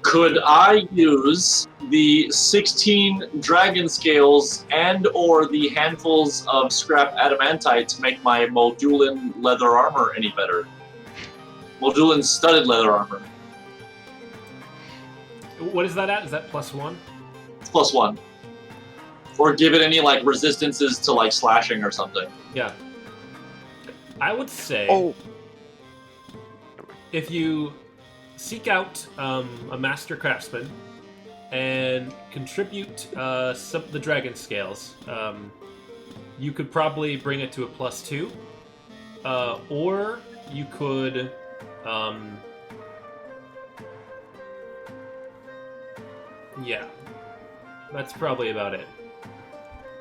Could I use the 16 dragon scales and or the handfuls of scrap adamantite to make my Moldulan leather armor any better? Moldulan studded leather armor. What is that at? Is that +1? It's +1. Or give it any like resistances to like slashing or something. Yeah. I would say Oh, if you seek out a master craftsman and contribute some of the dragon scales, you could probably bring it to a +2, or you could yeah, that's probably about it.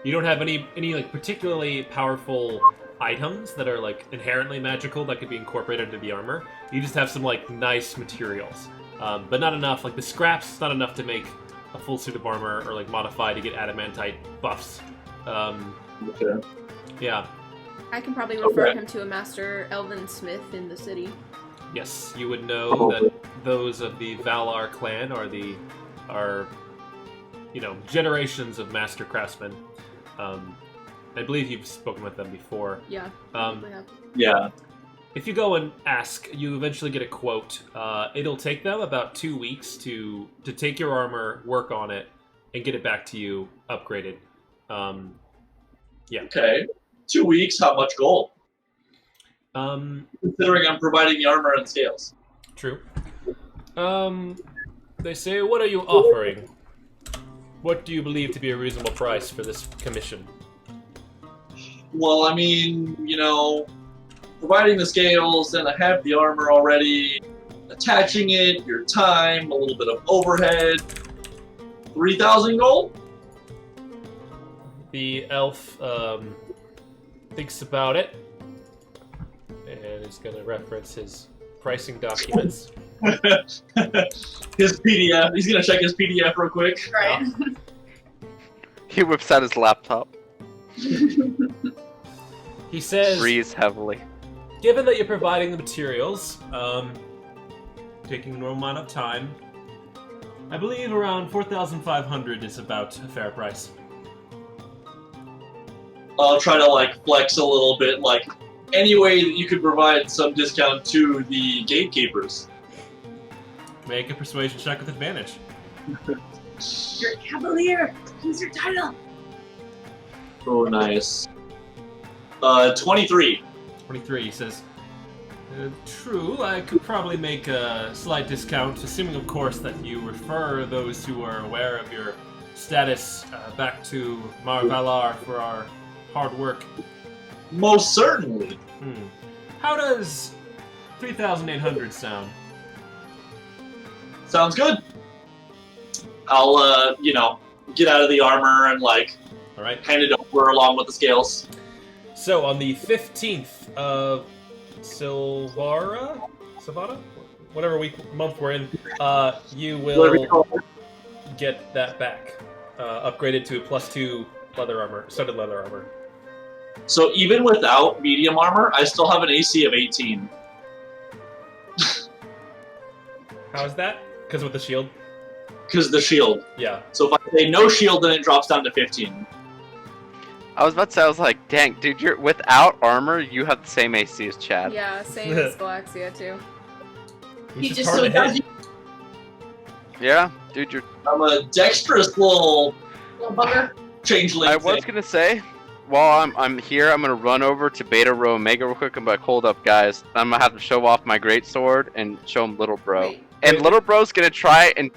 You don't have any like particularly powerful items that are like inherently magical that could be incorporated into the armor. You just have some like nice materials, but not enough. Like the scraps, not enough to make a full suit of armor or like modify to get adamantite buffs. Okay. Yeah. I can probably refer Okay. him to a master elven smith in the city. Yes, you would know that those of the Valar clan are generations of master craftsmen. I believe you've spoken with them before. Yeah. Um, probably have. Yeah. If you go and ask, you eventually get a quote. It'll take them about 2 weeks to take your armor, work on it, and get it back to you upgraded. Yeah. Okay. 2 weeks, how much gold? Considering I'm providing the armor and scales. True. They say, what are you offering? What do you believe to be a reasonable price for this commission? Well, I mean, providing the scales, and I have the armor already, attaching it, your time, a little bit of overhead. 3,000 gold? The elf thinks about it and is going to reference his pricing documents. His PDF. He's gonna check his PDF real quick. Right. he whips out his laptop, He says, breathes heavily. given that you're providing the materials, taking a normal amount of time, I believe around 4,500 is about a fair price. I'll try to flex a little bit, any way that you could provide some discount to the gatekeepers. Make a persuasion check with advantage. You're a cavalier. Use your title. Oh, nice. 23. 23, he says, true, I could probably make a slight discount, assuming, of course, that you refer those who are aware of your status back to Mar Valar for our hard work. Most certainly. How does 3,800 sound? Sounds good. I'll, get out of the armor and, All right. hand it over along with the scales. So, on the 15th of Silvara? Whatever month we're in, you will get that back. Upgraded to a +2 leather armor, studded leather armor. So even without medium armor, I still have an AC of 18. How is that? Because with the shield? Because the shield. Yeah. So if I say no shield, then it drops down to 15. I was about to say, I was like, dang, dude, you're without armor, you have the same AC as Chad. Yeah, same as Galaxia too. He Which is just hard so to does hit. Yeah, dude, you're. I'm a dexterous little little bugger. changeling. I was gonna say, while I'm here, I'm gonna run over to Beta Row Omega real quick and be like, hold up, guys. I'm gonna have to show off my great sword and show him Little Bro. Wait. And Little Bro's gonna try and.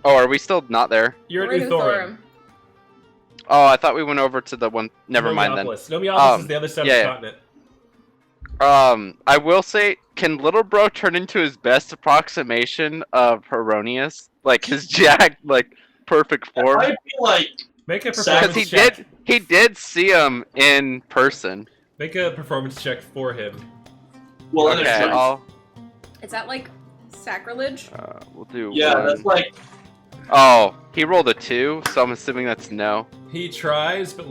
Oh, are we still not there? You're We're at in Uthorin. Oh, I thought we went over to the one. Never mind then. Nomiopoulos is the other side of the continent. I will say, can Little Bro turn into his best approximation of Heronius? Like his jacked, perfect It form? might be like Make a Because performance check. he did see him in person. Make a performance check for him. well, Okay, it's I'll. Is that like sacrilege? We'll do. yeah, one. that's like Oh, he rolled a 2, so I'm assuming that's no. He tries, but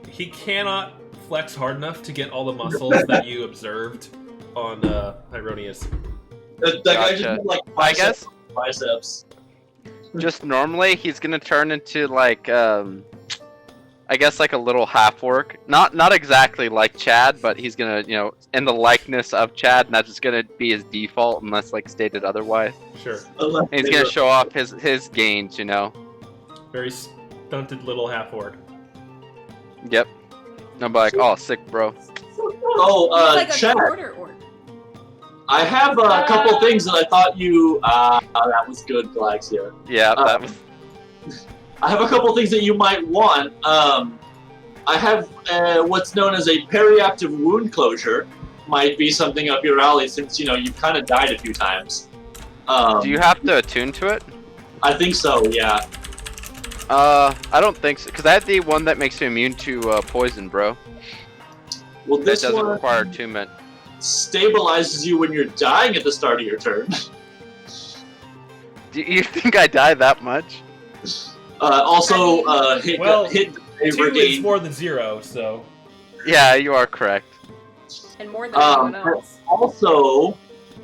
he cannot flex hard enough to get all the muscles that you observed on Hyronius. that guy just Gotcha. did, like I guess biceps. just normally he's gonna turn into I guess like a little half orc. Not exactly like Chad, but he's gonna, in the likeness of Chad, and that's just gonna be his default unless stated otherwise. Sure. And he's gonna show off his gains, Very stunted little half-orc. Yep. I'm like, oh, sick, bro. Oh, He's like a Chad, quarter orc. I have a couple things that I thought you. That was good, Galaxia. Yeah, that was. I have a couple things that you might want. I have what's known as a periactive wound closure. Might be something up your alley since you've kind of died a few times. Do you have to attune to it? I think so. Yeah. I don't think so, because I have the one that makes you immune to poison, bro. Well, That this doesn't one require attunement. stabilizes you when you're dying at the start of your turn. Do you think I die that much? Also, hit Well, hit 2 is regain. more than 0, so... Yeah, you are correct. And more than anyone else. Also,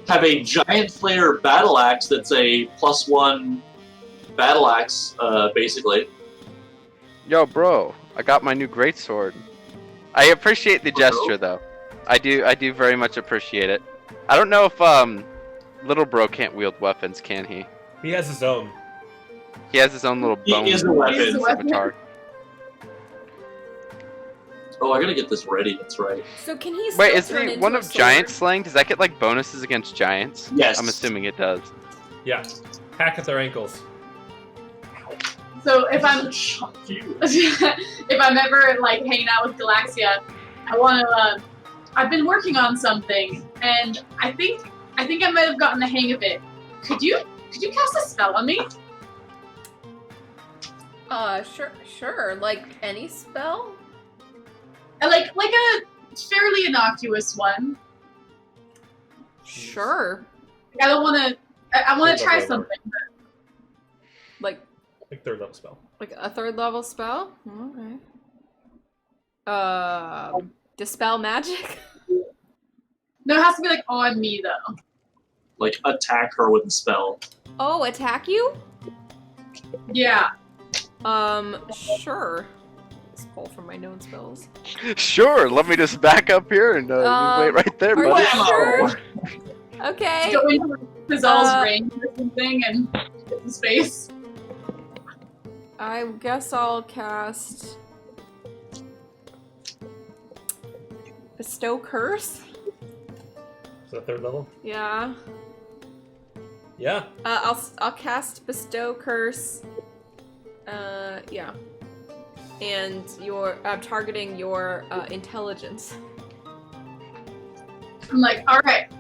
have a giant flare battle axe that's a +1 battle axe, basically. Yo, bro, I got my new greatsword. I appreciate the gesture, though. I do very much appreciate it. I don't know if Little Bro can't wield weapons, can he? He has his own. He has his own little He bone is a weapon. scimitar. Oh, I gotta get this ready. That's right. So can he still Wait, is turn he into one a of sword? giant slaying? Does that get bonuses against giants? Yes. I'm assuming it does. Yeah. Hack at their ankles. So if I'm Fuck you. if I'm ever hanging out with Galaxia, I want to. I've been working on something, and I think I might have gotten the hang of it. Could you cast a spell on me? Sure. Like any spell? Like a fairly innocuous one. Sure. I don't want to. I want to try Level. something. Like Like 3rd level spell. a 3rd level spell? Okay. Dispel magic? No, it has to be on me though. Like attack her with a spell. Oh, attack you? Yeah. Sure. Let's pull from my known spells. Sure, let me just back up here and you wait right there, Are buddy. you sure? Okay. Go into Pizal's Uh, range or something and get some space. I guess I'll cast bestow curse? Is that 3rd level? Yeah. Yeah. I'll cast bestow curse. Yeah. And I'm targeting your intelligence. I'm like, all right,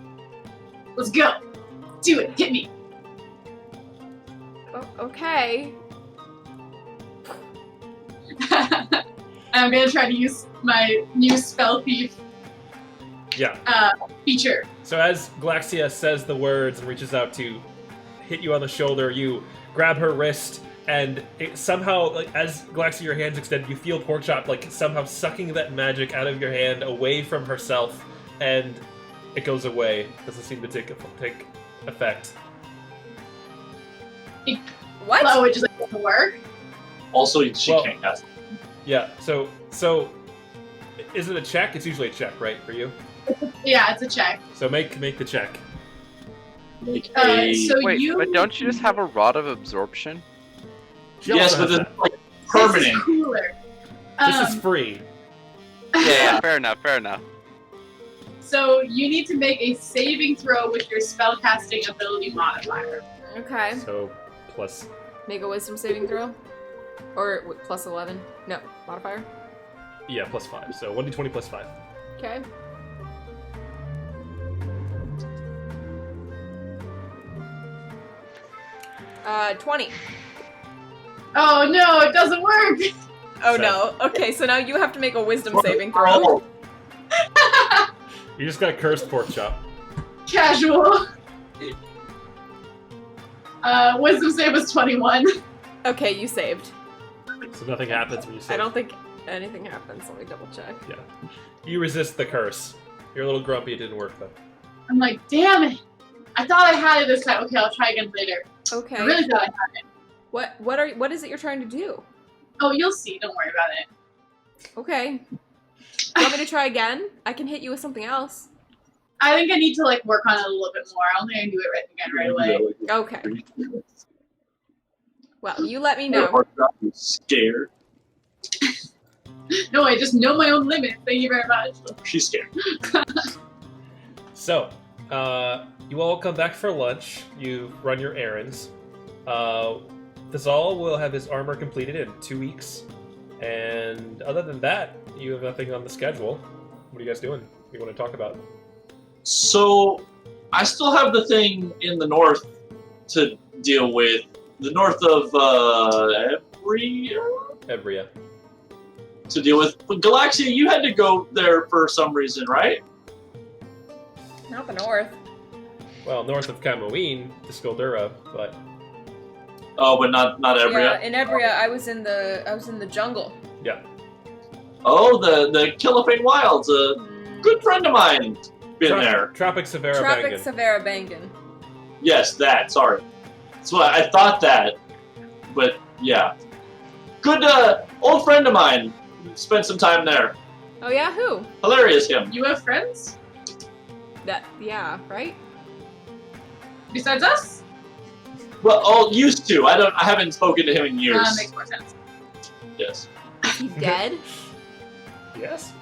let's go. Do it. Hit me. Oh, okay. I'm gonna try to use my new spell thief Yeah. feature. So as Glaxia says the words and reaches out to hit you on the shoulder, you grab her wrist, and it somehow, like, as Glaxia, your hands extend, you feel Porkchop like somehow sucking that magic out of your hand away from herself, and it goes away. Doesn't seem to take effect. What? Oh, it just doesn't work. Also, she Well- can't cast. Yeah. So is it a check? It's usually a check, right, for you? Yeah, it's a check. So make the check. Make a... So Wait, you. but don't you just have a rod of absorption? She yes, also but has it's that. like This is permanent. cooler. This is free. Yeah, fair enough, fair enough. So you need to make a saving throw with your spellcasting ability modifier. Okay. So plus. Make a wisdom saving throw? Or plus 11? No, modifier? Yeah, plus 5. So 1d20 plus 5. Okay. Uh, 20. Oh no, it doesn't work! Oh So- no. Okay, so now you have to make a wisdom saving throw. Oh, You just got a cursed pork chop. Casual. Wisdom save was 21. Okay, you saved. So nothing happens when you say. I don't think anything happens. Let me double check. Yeah. You resist the curse. You're a little grumpy. It didn't work though. I'm like, damn it! I thought I had it this time. Okay, I'll try again later. Okay. I really thought I had it. What is it you're trying to do? Oh, you'll see. Don't worry about it. Okay. You want me to try again? I can hit you with something else. I think I need to like work on it a little bit more. I don't think I can do it right away. Okay. Well, you let me know. Scared. No, I just know my own limits. Thank you very much. She's scared. So, you all come back for lunch. You run your errands. Thazal will have his armor completed in 2 weeks. And other than that, you have nothing on the schedule. What are you guys doing? What do you want to talk about? So, I still have the thing in the north to deal with. The north of Evria. to deal with. But Galaxia, you had to go there for some reason, right? Not the north. Well, north of Camoine, to Skuldura, but Oh, but not Yeah, Evria. in Evria, I was in the jungle. yeah. Oh, the Killafane Wilds. A good friend of mine been there. Tropic Severa Tropic Bangan. Severa Bangan. Yes, that. Sorry. That's what I thought that. But yeah, good old friend of mine. Spent some time there. Oh yeah, who? Hilarious him. You have friends Yeah, right? besides us? Well, oh, used to. I haven't spoken to him in years. Makes more sense. Yes. Is he dead? Yes.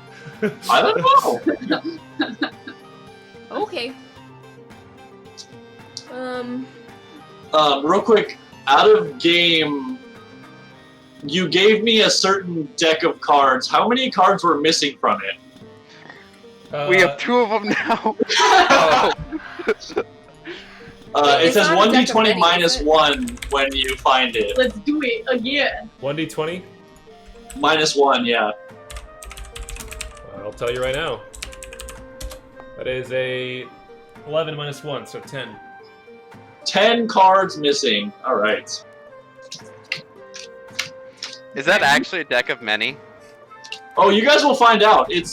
I don't know. Okay. Real quick, out of game, you gave me a certain deck of cards. How many cards were missing from it? We have 2 of them now. Oh. It It's says not a deck of 1d20 many, minus is it? 1 when you find it. Let's do it again. 1d20? Minus 1, yeah. I'll tell you right now. That is a 11 minus 1, so 10. 10 cards missing. Alright. Is that actually a deck of many? Oh, you guys will find out. It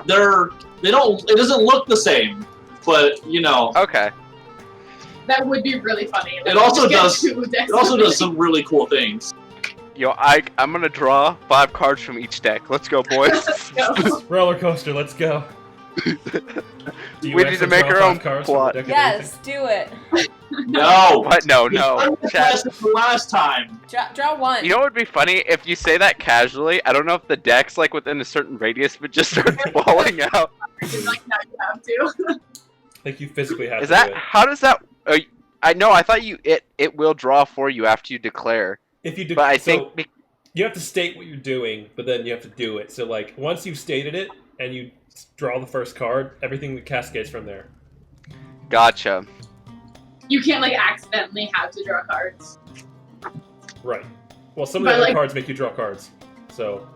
doesn't look the same, but you know, Okay. That would be really funny. It also Just get does- 2 decks it also of does it. some really cool things. Yo, I'm gonna draw 5 cards from each deck. Let's go, boys. Let's go. Roller coaster, let's go. Do you We need actually to make draw our 5 own cards from plot. the deck of Yes, do it. No. What? No, He's no. done this Chad, lesson the last time. Draw one. you know what would be funny if you say that casually? I don't know if the deck's like within a certain radius, but just starts falling out. Like now you have to. I think you physically have Is to that do it. how does that? I know. I thought it will draw for you after you declare. If you do, But I so think you have to state what you're doing, but then you have to do it. So like once you've stated it and you draw the first card, everything cascades from there. gotcha. You can't like accidentally have to draw cards. Right. Well, some of But, the other like- cards make you draw cards. So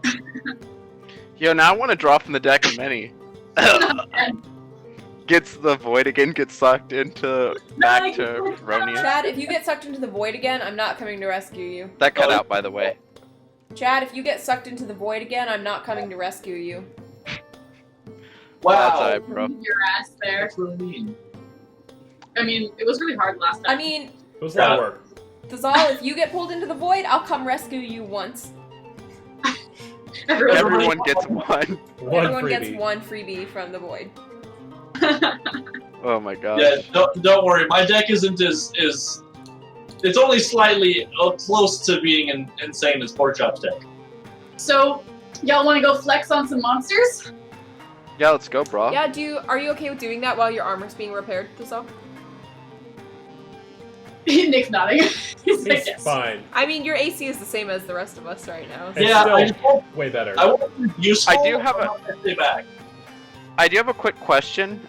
Yo, now I want to draw from the deck of many. Gets the void again, gets sucked into back to Ronia. Chad, if you get sucked into the void again, I'm not coming to rescue you. That cut out, by the way. Chad, if you get sucked into the void again, I'm not coming to rescue you. That's Wow. alright, bro. Your ass there. That's what I mean. I mean, it was really hard last time. I mean, it was a lot of work. Dazal, if you get pulled into the void, I'll come rescue you once. Everyone gets one. One Everyone freebie. gets one freebie from the void. Oh my gosh. Yeah, don't worry. My deck isn't as it's only slightly close to being insane as Porkchop's deck. So, y'all want to go flex on some monsters? Yeah, let's go, bro. Yeah, are you okay with doing that while your armor's being repaired, Dazal? Nick's nodding. He's like, It's yes. fine. I mean, your AC is the same as the rest of us right now. It's Yeah, still I just won't, way better. I won't be useful. I do have but I'll stay back. I do have a quick question.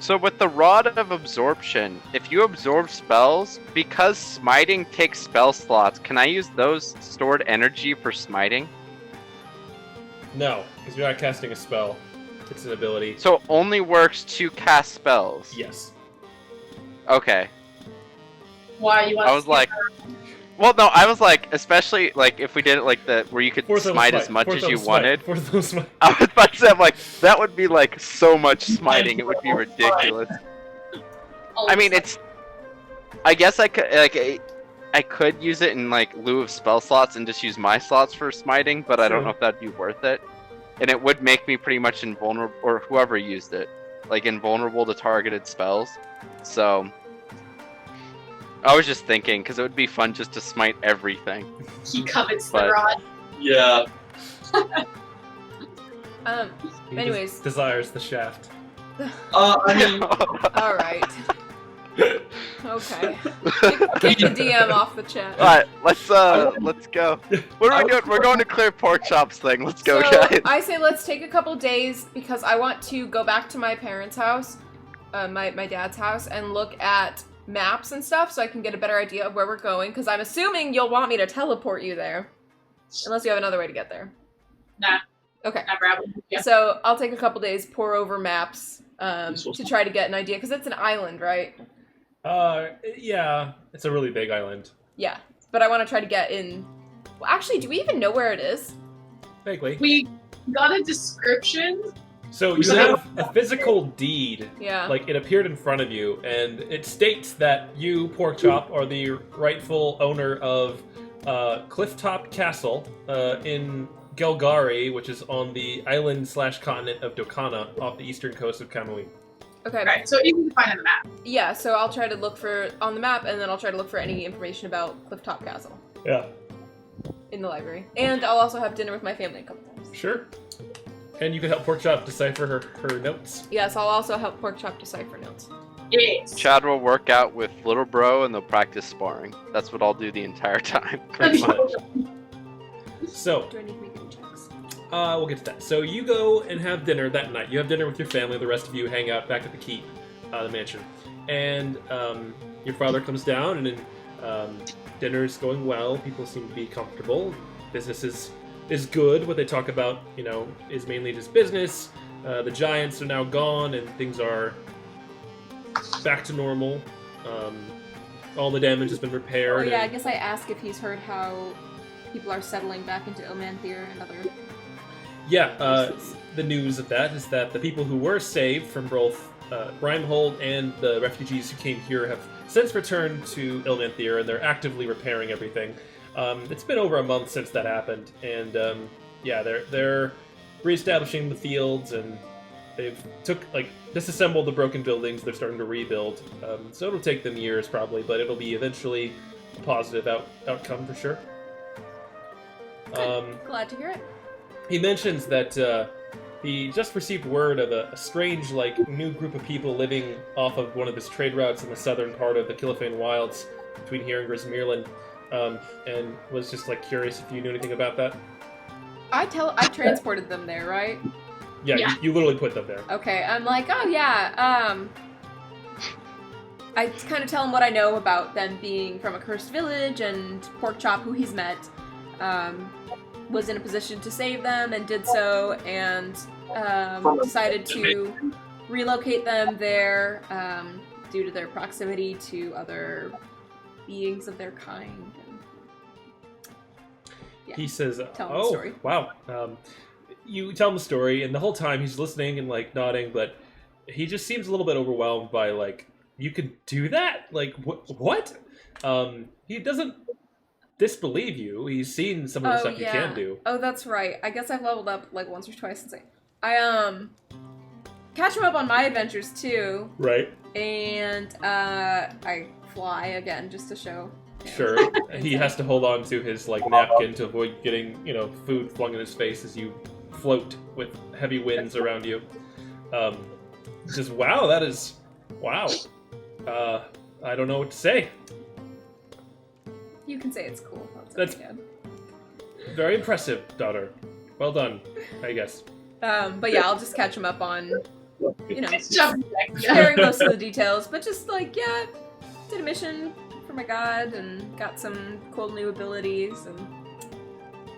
So with the Rod of Absorption, if you absorb spells, because smiting takes spell slots, can I use those stored energy for smiting? No, because you're not casting a spell. It's an ability. So it only works to cast spells? Yes. Okay. Why you want I was like... Well, no, I was like, especially like if we did it like the where you could Fourth level smite as much Fourth as level you smite. wanted. Fourth level smite. I was about to say, I'm like, that would be like so much smiting, it would be ridiculous. I mean, it's. I guess I could I could use it in like lieu of spell slots and just use my slots for smiting, but I don't Sure. know if that'd be worth it. And it would make me pretty much invulnerable, or whoever used it, like invulnerable to targeted spells. So I was just thinking, because it would be fun just to smite everything. He covets But- the rod. Yeah. He Anyways. desires the shaft. I mean, All right. Okay. Kick the DM off the chat. Alright, let's go. What are we doing? We're going to clear pork chops thing. Let's go, So guys. I say let's take a couple days because I want to go back to my parents' house, my dad's house, and look at maps and stuff so I can get a better idea of where we're going. Because I'm assuming you'll want me to teleport you there, unless you have another way to get there. Nah, Okay. never happened. Yeah. So I'll take a couple days, pour over maps to try to get an idea because it's an island, right? Yeah, it's a really big island. Yeah, but I want to try to get in. Well, actually, do we even know where it is? Vaguely. We got a description. So you have a physical deed. Yeah. Like, it appeared in front of you, and it states that you, Porkchop, are the rightful owner of Clifftop Castle in Gelgari, which is on the island/continent of Dokana, off the eastern coast of Kamui. Okay. Right, so easy to find on the map. Yeah, so I'll try to look for on the map, and then I'll try to look for any information about Clifftop Castle Yeah. in the library. And I'll also have dinner with my family a couple times. Sure. And you can help Porkchop decipher her notes. Yes, I'll also help Porkchop decipher notes. Yes. Chad will work out with little bro and they'll practice sparring. That's what I'll do the entire time. Pretty much. So, Do I need to make any checks? we'll get to that. So you go and have dinner that night. You have dinner with your family. The rest of you hang out back at the keep, the mansion. And your father comes down, and then dinner's going well. People seem to be comfortable. Business is good. What they talk about, is mainly just business. The giants are now gone, and things are back to normal. All the damage has been repaired. Oh yeah, I and- guess I asked if he's heard how people are settling back into Ilmanthir and other Yeah, places. the news of that is that the people who were saved from both Rimehold and the refugees who came here have since returned to Ilmanthir, and they're actively repairing everything. It's been over a month since that happened, and yeah, they're reestablishing the fields and they've disassembled the broken buildings. They're starting to rebuild. So it'll take them years probably, but it'll be eventually a positive outcome for sure. Glad to hear it. He mentions that he just received word of a strange, new group of people living off of one of his trade routes in the southern part of the Kilifane Wilds between here and Grismirland, and was just curious if you knew anything about that. I transported them there, right? Yeah. You literally put them there. Okay, I'm like, oh yeah, I kind of tell him what I know about them being from a cursed village, and Porkchop, who he's met, was in a position to save them and did so, and decided to relocate them there due to their proximity to other beings of their kind. Yeah. He says, Tell him the story. Wow. You tell him the story, and the whole time he's listening and nodding, but he just seems a little bit overwhelmed by you could do that? What? He doesn't disbelieve you. He's seen some of the stuff you can do. Oh, that's right. I guess I've leveled up once or twice since I catch him up on my adventures too. Right. And I fly again just to show. Sure. He has to hold on to his napkin to avoid getting, food flung in his face as you float with heavy winds around you. Just wow, that is wow. I don't know what to say. You can say it's cool. That's very impressive, daughter. Well done, I guess. But yeah, I'll just catch him up on, Just sharing most of the details, but just did a mission for my god and got some cool new abilities, and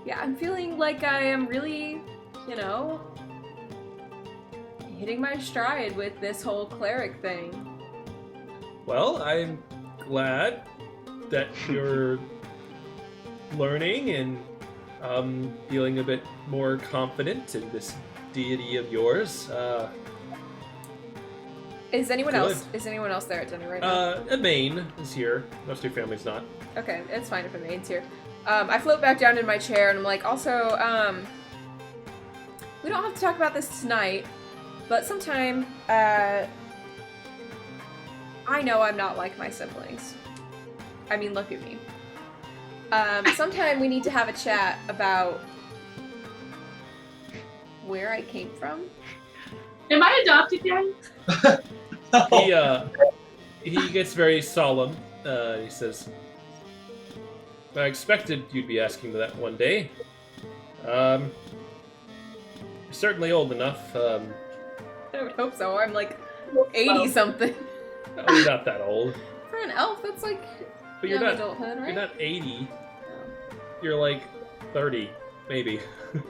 yeah, I'm feeling like I am really, hitting my stride with this whole cleric thing. Well, I'm glad that you're learning and feeling a bit more confident in this deity of yours. Is anyone good. else there at dinner right now? Emaine is here. Most of your family's not. Okay, it's fine if Emaine's here. I float back down in my chair and I'm like, also, we don't have to talk about this tonight, but sometime, I know I'm not like my siblings. I mean, look at me. Sometime we need to have a chat about where I came from. Am I adopted yet? He gets very solemn. He says, I expected you'd be asking me that one day. You're certainly old enough. I would hope so. I'm 80-something. Oh, you're not that old. For an elf, that's But you're young not adulthood, right? You're not 80. You're 30, maybe.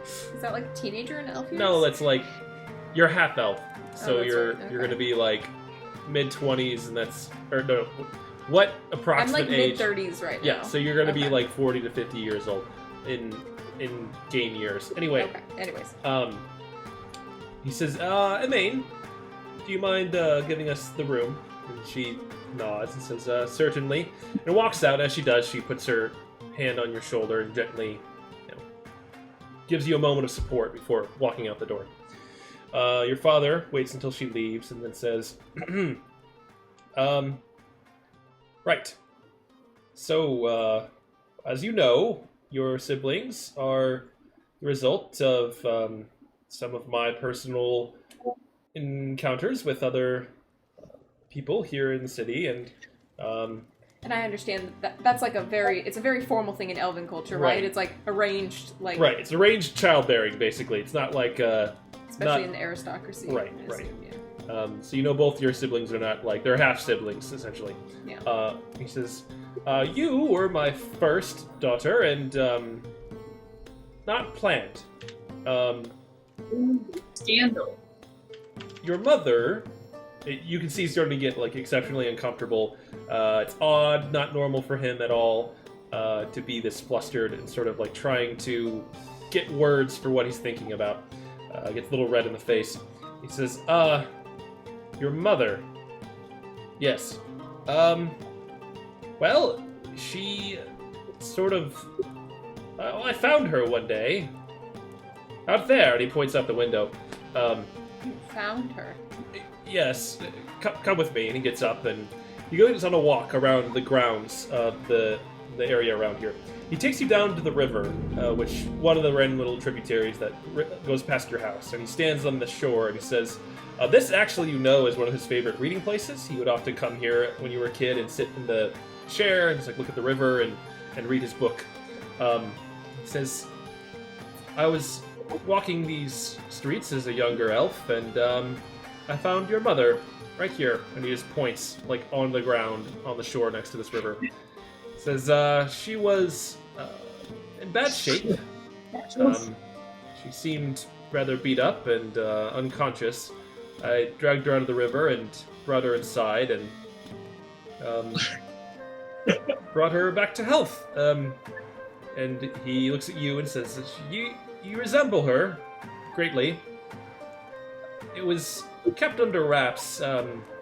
Is that a teenager in elf years? No, that's you're half elf. So that's you're right. Okay. you're gonna be mid-20s, and what approximate I'm age? mid-30s right now. Yeah, so you're gonna Okay. be 40 to 50 years old in game years. Anyway. Okay. Anyways. He says, Emaine, do you mind giving us the room? And she nods and says, certainly. And walks out. As she does, she puts her hand on your shoulder and gently gives you a moment of support before walking out the door. Your father waits until she leaves and then says, right. So, as you know, your siblings are the result of some of my personal encounters with other people here in the city, and I understand that's it's a very formal thing in Elven culture, right? It's arranged, right. It's arranged childbearing, basically. It's not especially in the aristocracy. Right, I assume, right. So you know both your siblings are not they're half siblings essentially. Yeah. He says, you were my first daughter, and not planned. Scandal. Your mother, you can see, starting to get exceptionally uncomfortable. It's odd, not normal for him at all, to be this flustered and sort of trying to get words for what he's thinking about. Gets a little red in the face. He says, your mother. Yes. Well, she sort of... I found her one day. Out there, and he points out the window. found her. Yes, come with me. And he gets up and he goes on a walk around the grounds of the area around here. He takes you down to the river, which one of the random little tributaries that goes past your house. And he stands on the shore and he says, this actually, is one of his favorite reading places. He would often come here when you were a kid and sit in the chair and just like look at the river and read his book. He says, I was walking these streets as a younger elf, and I found your mother right here. And he just points like on the ground on the shore next to this river. Says she was in bad shape. She seemed rather beat up and unconscious. I dragged her out of the river and brought her inside and brought her back to health. And he looks at you and says, you resemble her greatly. It was kept under wraps.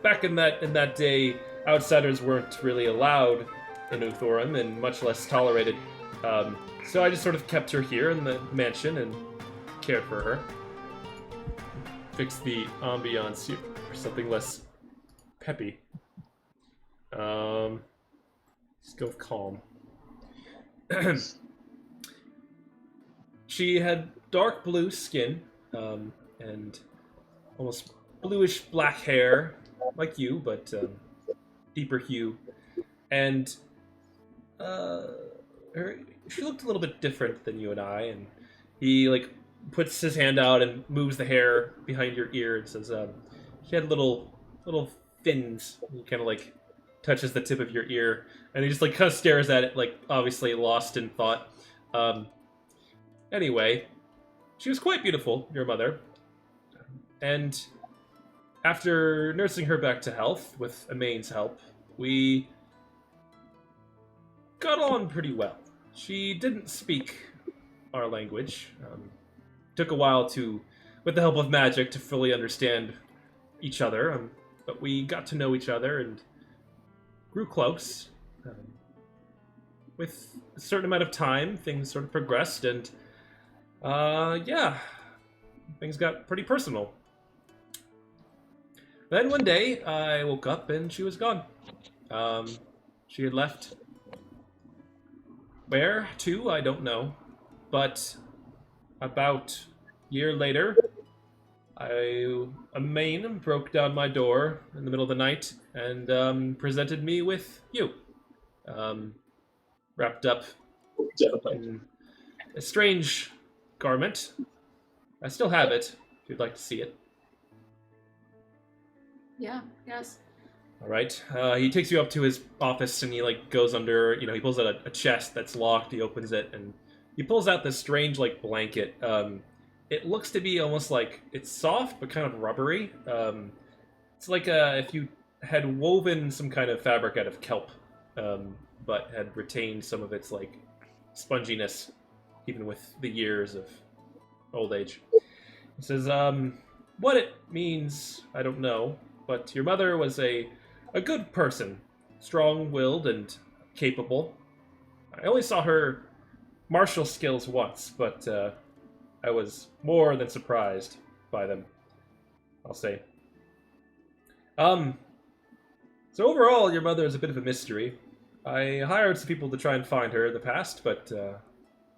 Back in that day, outsiders weren't really allowed in Uthorum, and much less tolerated. So I just sort of kept her here in the mansion and cared for her. Fix the ambiance here for something less peppy. Let's go with calm. She had dark blue skin, and almost bluish black hair, like you, but deeper hue. And she looked a little bit different than you and I, and he like puts his hand out and moves the hair behind your ear and says, she had little fins. He kind of like touches the tip of your ear, and he just like kind of stares at it, like obviously lost in thought. Anyway, she was quite beautiful, your mother, and after nursing her back to health with Amain's help, we got on pretty well. She didn't speak our language. Took a while with the help of magic, to fully understand each other, but we got to know each other and grew close. With a certain amount of time, things sort of progressed, and things got pretty personal. Then one day, I woke up and she was gone. She had left. Where to, I don't know. But about a year later, Amain broke down my door in the middle of the night and presented me with you. Wrapped up in a strange garment. I still have it, if you'd like to see it. Yeah, yes. All right. He takes you up to his office, and he like goes under. He pulls out a chest that's locked. He opens it, and he pulls out this strange like blanket. It looks to be almost like it's soft but kind of rubbery. It's like if you had woven some kind of fabric out of kelp, but had retained some of its like sponginess, even with the years of old age. He says, what it means, I don't know, but your mother was a good person, strong-willed and capable. I only saw her martial skills once, but I was more than surprised by them, I'll say. So overall, your mother is a bit of a mystery. I hired some people to try and find her in the past, but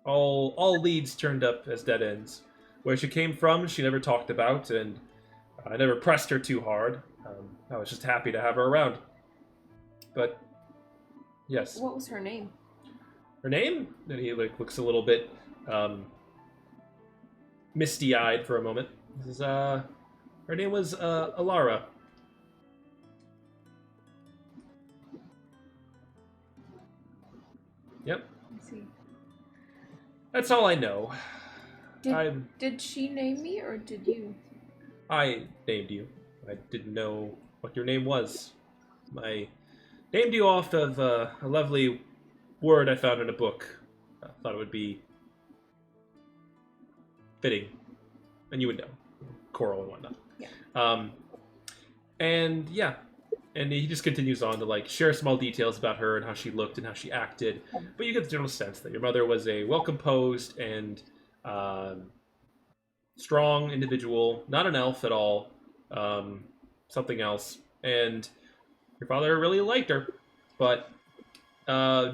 all leads turned up as dead ends. Where she came from, she never talked about, and I never pressed her too hard. I was just happy to have her around. But, yes. What was her name? Her name? And he looks a little bit misty-eyed for a moment. He says, her name was Alara. Yep. I see. That's all I know. Did she name me, or did you? I named you. I didn't know what your name was. I named you off of a lovely word I found in a book. I thought it would be fitting. And you would know. Coral and whatnot. Yeah. And he just continues on to like share small details about her and how she looked and how she acted. But you get the general sense that your mother was a well-composed and strong individual, not an elf at all, something else, and your father really liked her, but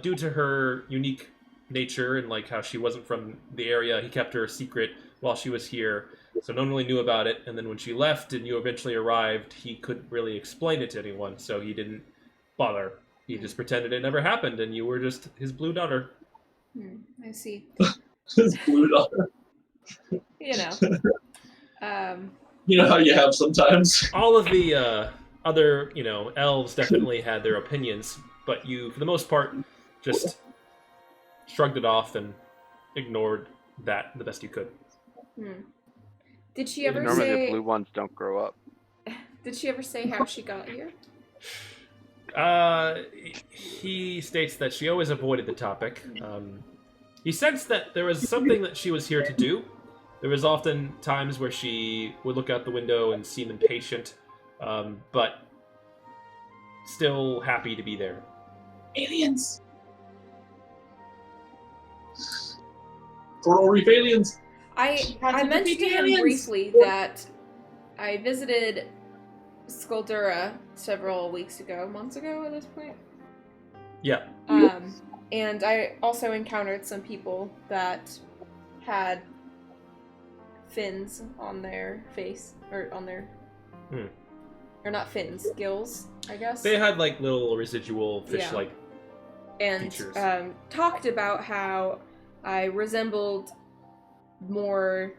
due to her unique nature and like how she wasn't from the area, he kept her a secret while she was here, so no one really knew about it. And then when she left and you eventually arrived, he couldn't really explain it to anyone, so he didn't bother. He just pretended it never happened, and you were just his blue daughter. I see. His blue daughter. You know. You know how you have sometimes. All of the other, elves definitely had their opinions, but you, for the most part, just shrugged it off and ignored that the best you could. Did she ever Normally say? the blue ones don't grow up. Did she ever say how she got here? He states that she always avoided the topic. He sensed that there was something that she was here to do. There was often times where she would look out the window and seem impatient, but still happy to be there. Aliens! Coral Reef aliens! I mentioned to him aliens. briefly that I visited Skuldura several months ago at this point. Yeah. And I also encountered some people that had fins on their face, or on their, or not fins, gills, I guess. They had like little residual fish-like and features. Talked about how I resembled more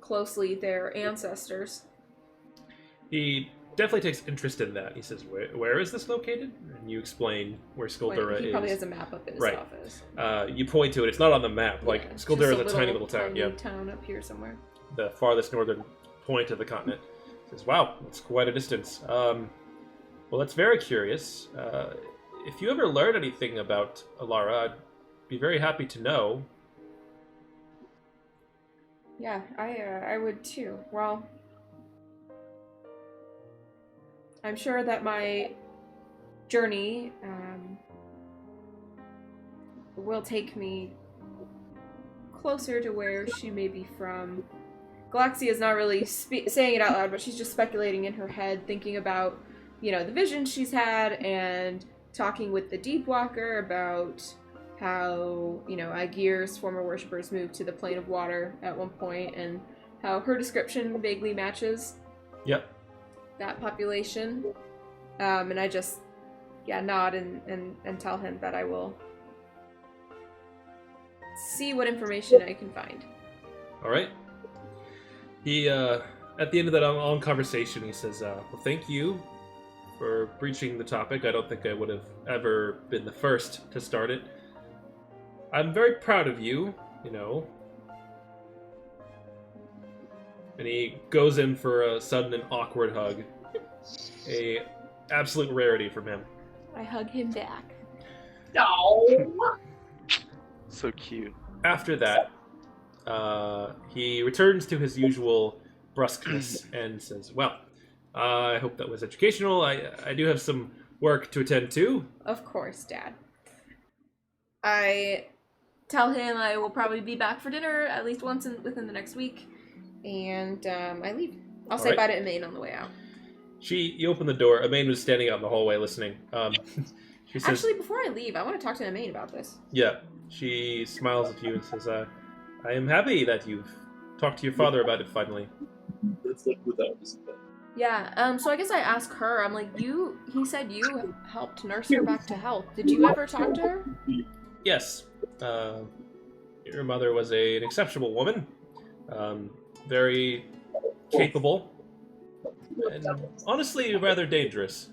closely their ancestors. He definitely takes interest in that. He says, where is this located? And you explain where Skuldura is. He probably has a map up in his office. You point to it. It's not on the map. Like, Yeah, Skuldura is a tiny little town. Tiny town up here somewhere. The farthest northern point of the continent. He says, wow, that's quite a distance. Well, that's very curious. If you ever learn anything about Alara, I'd be very happy to know. Yeah, I would too. Well, I'm sure that my journey will take me closer to where she may be from. Galaxia is not really saying it out loud, but she's just speculating in her head, thinking about, the visions she's had, and talking with the Deepwalker about how, Aegir's former worshippers moved to the plane of water at one point, and how her description vaguely matches that population. And I just, nod and tell him that I will see what information I can find. All right. He, at the end of that long conversation, he says, well, thank you for breaching the topic. I don't think I would have ever been the first to start it. I'm very proud of you, And he goes in for a sudden and awkward hug. A absolute rarity from him. I hug him back. No. So cute. After that, he returns to his usual brusqueness and says, well, I hope that was educational. I do have some work to attend to. Of course, Dad. I tell him I will probably be back for dinner at least once within the next week, and I leave. I'll say bye to Emaine on the way out. You open the door. Emaine was standing out in the hallway listening. She says, actually, before I leave, I want to talk to Emaine about this. Yeah. She smiles at you and says, I am happy that you've talked to your father about it finally. It's like without this. Yeah, so I guess I asked her, I'm like, he said you helped nurse her back to health. Did you ever talk to her? Yes. Your mother was an exceptional woman. Very capable. And honestly, rather dangerous.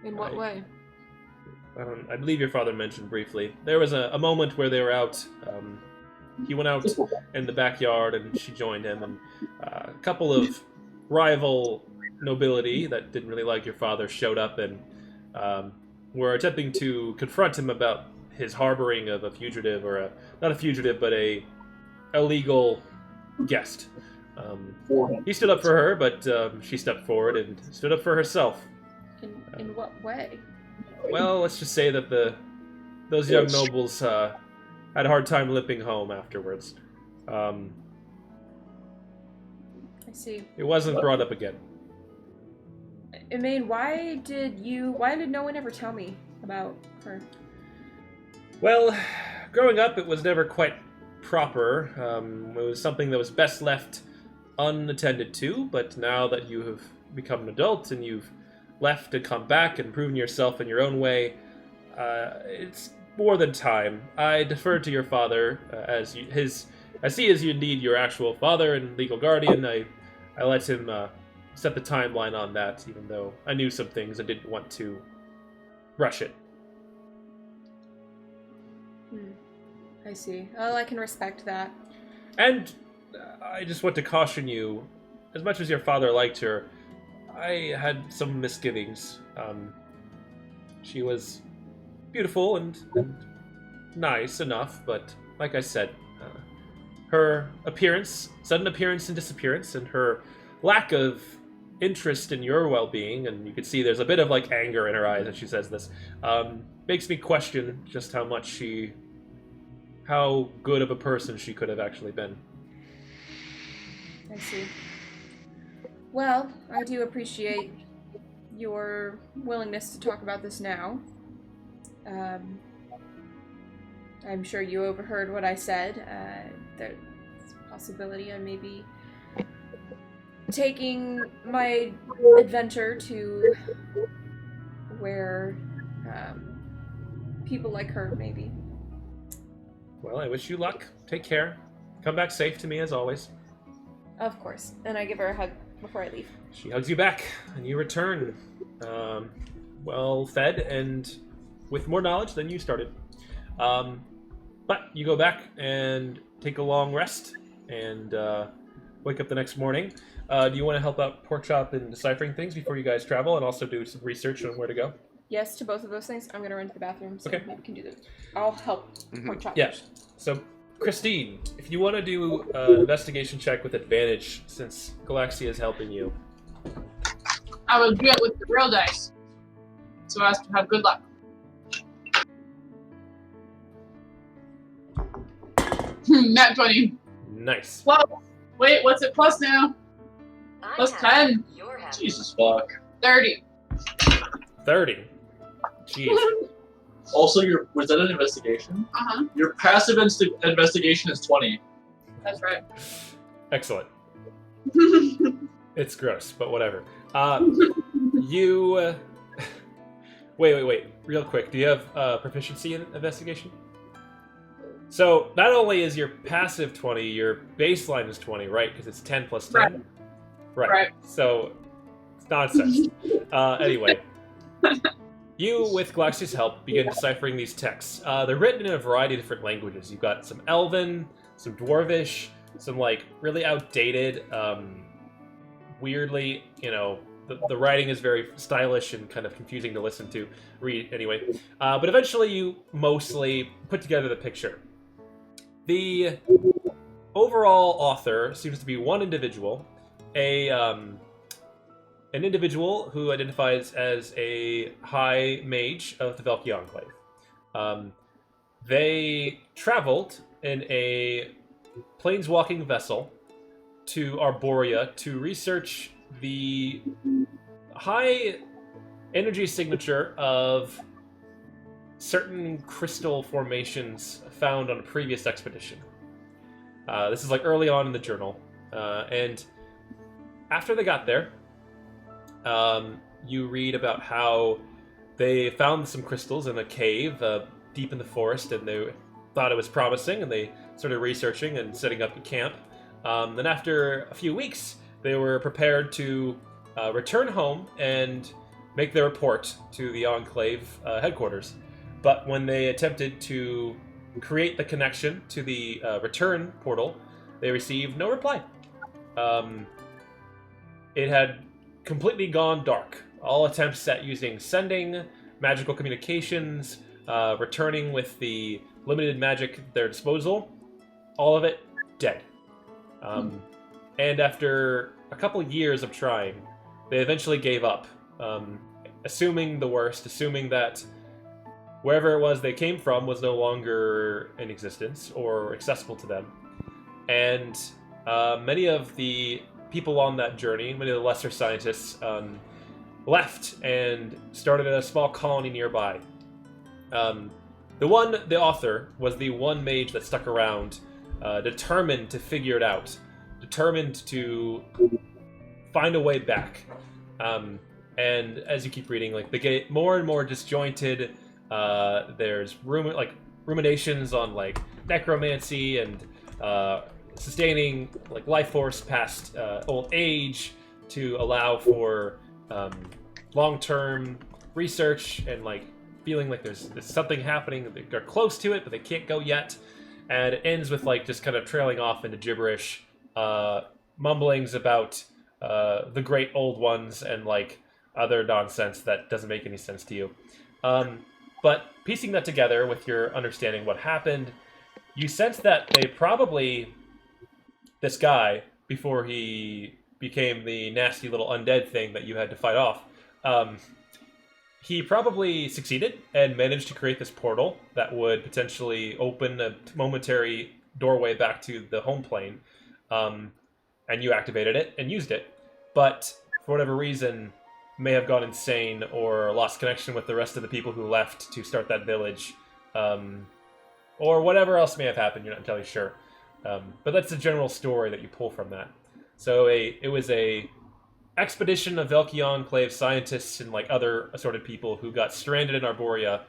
In what way? I believe your father mentioned briefly. There was a moment where they were out. He went out in the backyard and she joined him. And a couple of rival nobility that didn't really like your father showed up and were attempting to confront him about his harboring of a fugitive, or not a fugitive, but a illegal guest. He stood up for her, but she stepped forward and stood up for herself. In what way? Well, let's just say that those young nobles had a hard time limping home afterwards. I see. It wasn't brought up again. Emaine, why did no one ever tell me about her? Well, growing up, it was never quite proper. It was something that was best left unattended to, but now that you have become an adult and you've left and come back and proven yourself in your own way, it's more than time. I defer to your father as he is indeed your actual father and legal guardian. I let him set the timeline on that, even though I knew some things and didn't want to rush it. I see. Well, I can respect that. And I just want to caution you, as much as your father liked her, I had some misgivings. She was beautiful and nice enough, but like I said, her appearance, sudden appearance and disappearance, and her lack of interest in your well-being, and you can see there's a bit of like anger in her eyes as she says this, makes me question just how good of a person she could have actually been. I see. Well, I do appreciate your willingness to talk about this now. I'm sure you overheard what I said. There's a possibility I may be taking my adventure to where people like her may be. Well, I wish you luck. Take care. Come back safe to me as always. Of course. And I give her a hug before I leave. She hugs you back, and you return well fed and with more knowledge than you started. But you go back and take a long rest and wake up the next morning. Do you want to help out Porkchop in deciphering things before you guys travel and also do some research on where to go? Yes, to both of those things. I'm going to run to the bathroom, so Okay. maybe we can do that. I'll help Porkchop. Yeah. So, Christine, if you want to do an investigation check with advantage, since Galaxia is helping you. I will do it with the real dice, so as to have good luck. Nat 20. Nice. Well, wait, what's it plus now? Plus 10. Jesus fuck. 30. 30. Jeez. Also, was that an investigation? Uh-huh. Your passive investigation is 20. That's right. Excellent. It's gross, but whatever. You... Wait. Real quick. Do you have proficiency in investigation? So, not only is your passive 20, your baseline is 20, right? Because it's 10 plus 10? Right. So, it's nonsense. Anyway. You, with Galaxia's help, begin deciphering these texts. They're written in a variety of different languages. You've got some Elven, some Dwarvish, some, like, really outdated, weirdly, the writing is very stylish and kind of confusing to listen to, read, anyway. But eventually you mostly put together the picture. The overall author seems to be one individual, an individual who identifies as a high mage of the Velki Enclave. They traveled in a planeswalking vessel to Arborea to research the high energy signature of certain crystal formations found on a previous expedition. This is like early on in the journal. And after they got there, you read about how they found some crystals in a cave deep in the forest, and they thought it was promising, and they started researching and setting up a camp. Then after a few weeks, they were prepared to return home and make their report to the Enclave headquarters. But when they attempted to create the connection to the return portal, they received no reply. It had completely gone dark. All attempts at using sending, magical communications, returning with the limited magic at their disposal, all of it dead. And after a couple years of trying, they eventually gave up, assuming the worst, assuming that wherever it was they came from was no longer in existence or accessible to them. And many of the people on that journey, many of the lesser scientists, left and started a small colony nearby. The author, was the one mage that stuck around, determined to figure it out, determined to find a way back. And as you keep reading, like, they get more and more disjointed. There's ruminations on like necromancy and sustaining like life force past old age to allow for long-term research, and like feeling like there's something happening. They're close to it, but they can't go yet. And it ends with like just kind of trailing off into gibberish, mumblings about the great old ones and like other nonsense that doesn't make any sense to you. But piecing that together with your understanding what happened, you sense that they probably, this guy, before he became the nasty little undead thing that you had to fight off, he probably succeeded and managed to create this portal that would potentially open a momentary doorway back to the home plane. And you activated it and used it. But for whatever reason, may have gone insane or lost connection with the rest of the people who left to start that village. Or whatever else may have happened, you're not entirely sure. But that's the general story that you pull from that. So it was a expedition of Velki Enclave scientists and like other assorted people who got stranded in Arborea.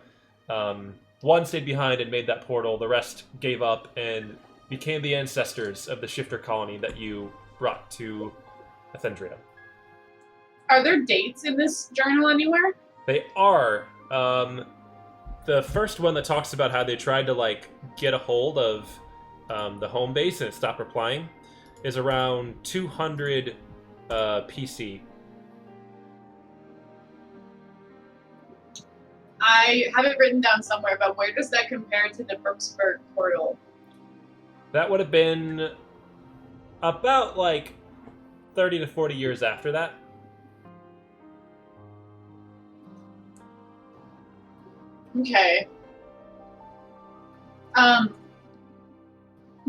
One stayed behind and made that portal. The rest gave up and became the ancestors of the shifter colony that you brought to Athendria. Are there dates in this journal anywhere? They are. The first one that talks about how they tried to like get a hold of the home base and it stopped replying is around 200 PC. I have it written down somewhere, but where does that compare to the Brooksburg portal? That would have been about like 30 to 40 years after that. Okay.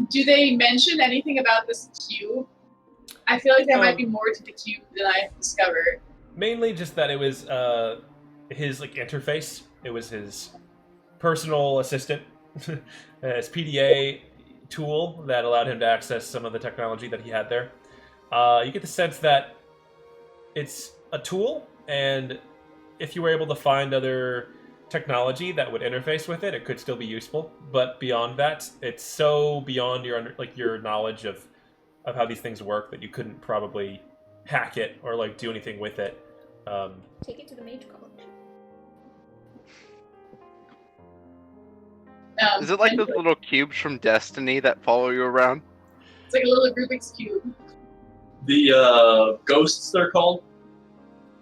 Do they mention anything about this cube? I feel like there might be more to the cube than I've discovered. Mainly just that it was his like interface. It was his personal assistant, his PDA tool that allowed him to access some of the technology that he had there. You get the sense that it's a tool, and if you were able to find other technology that would interface with it, it could still be useful. But beyond that, it's so beyond your knowledge of how these things work that you couldn't probably hack it or like do anything with it. Take it to the mage college. Is it like those little cubes from Destiny that follow you around? It's like a little Rubik's Cube. The ghosts, they're called.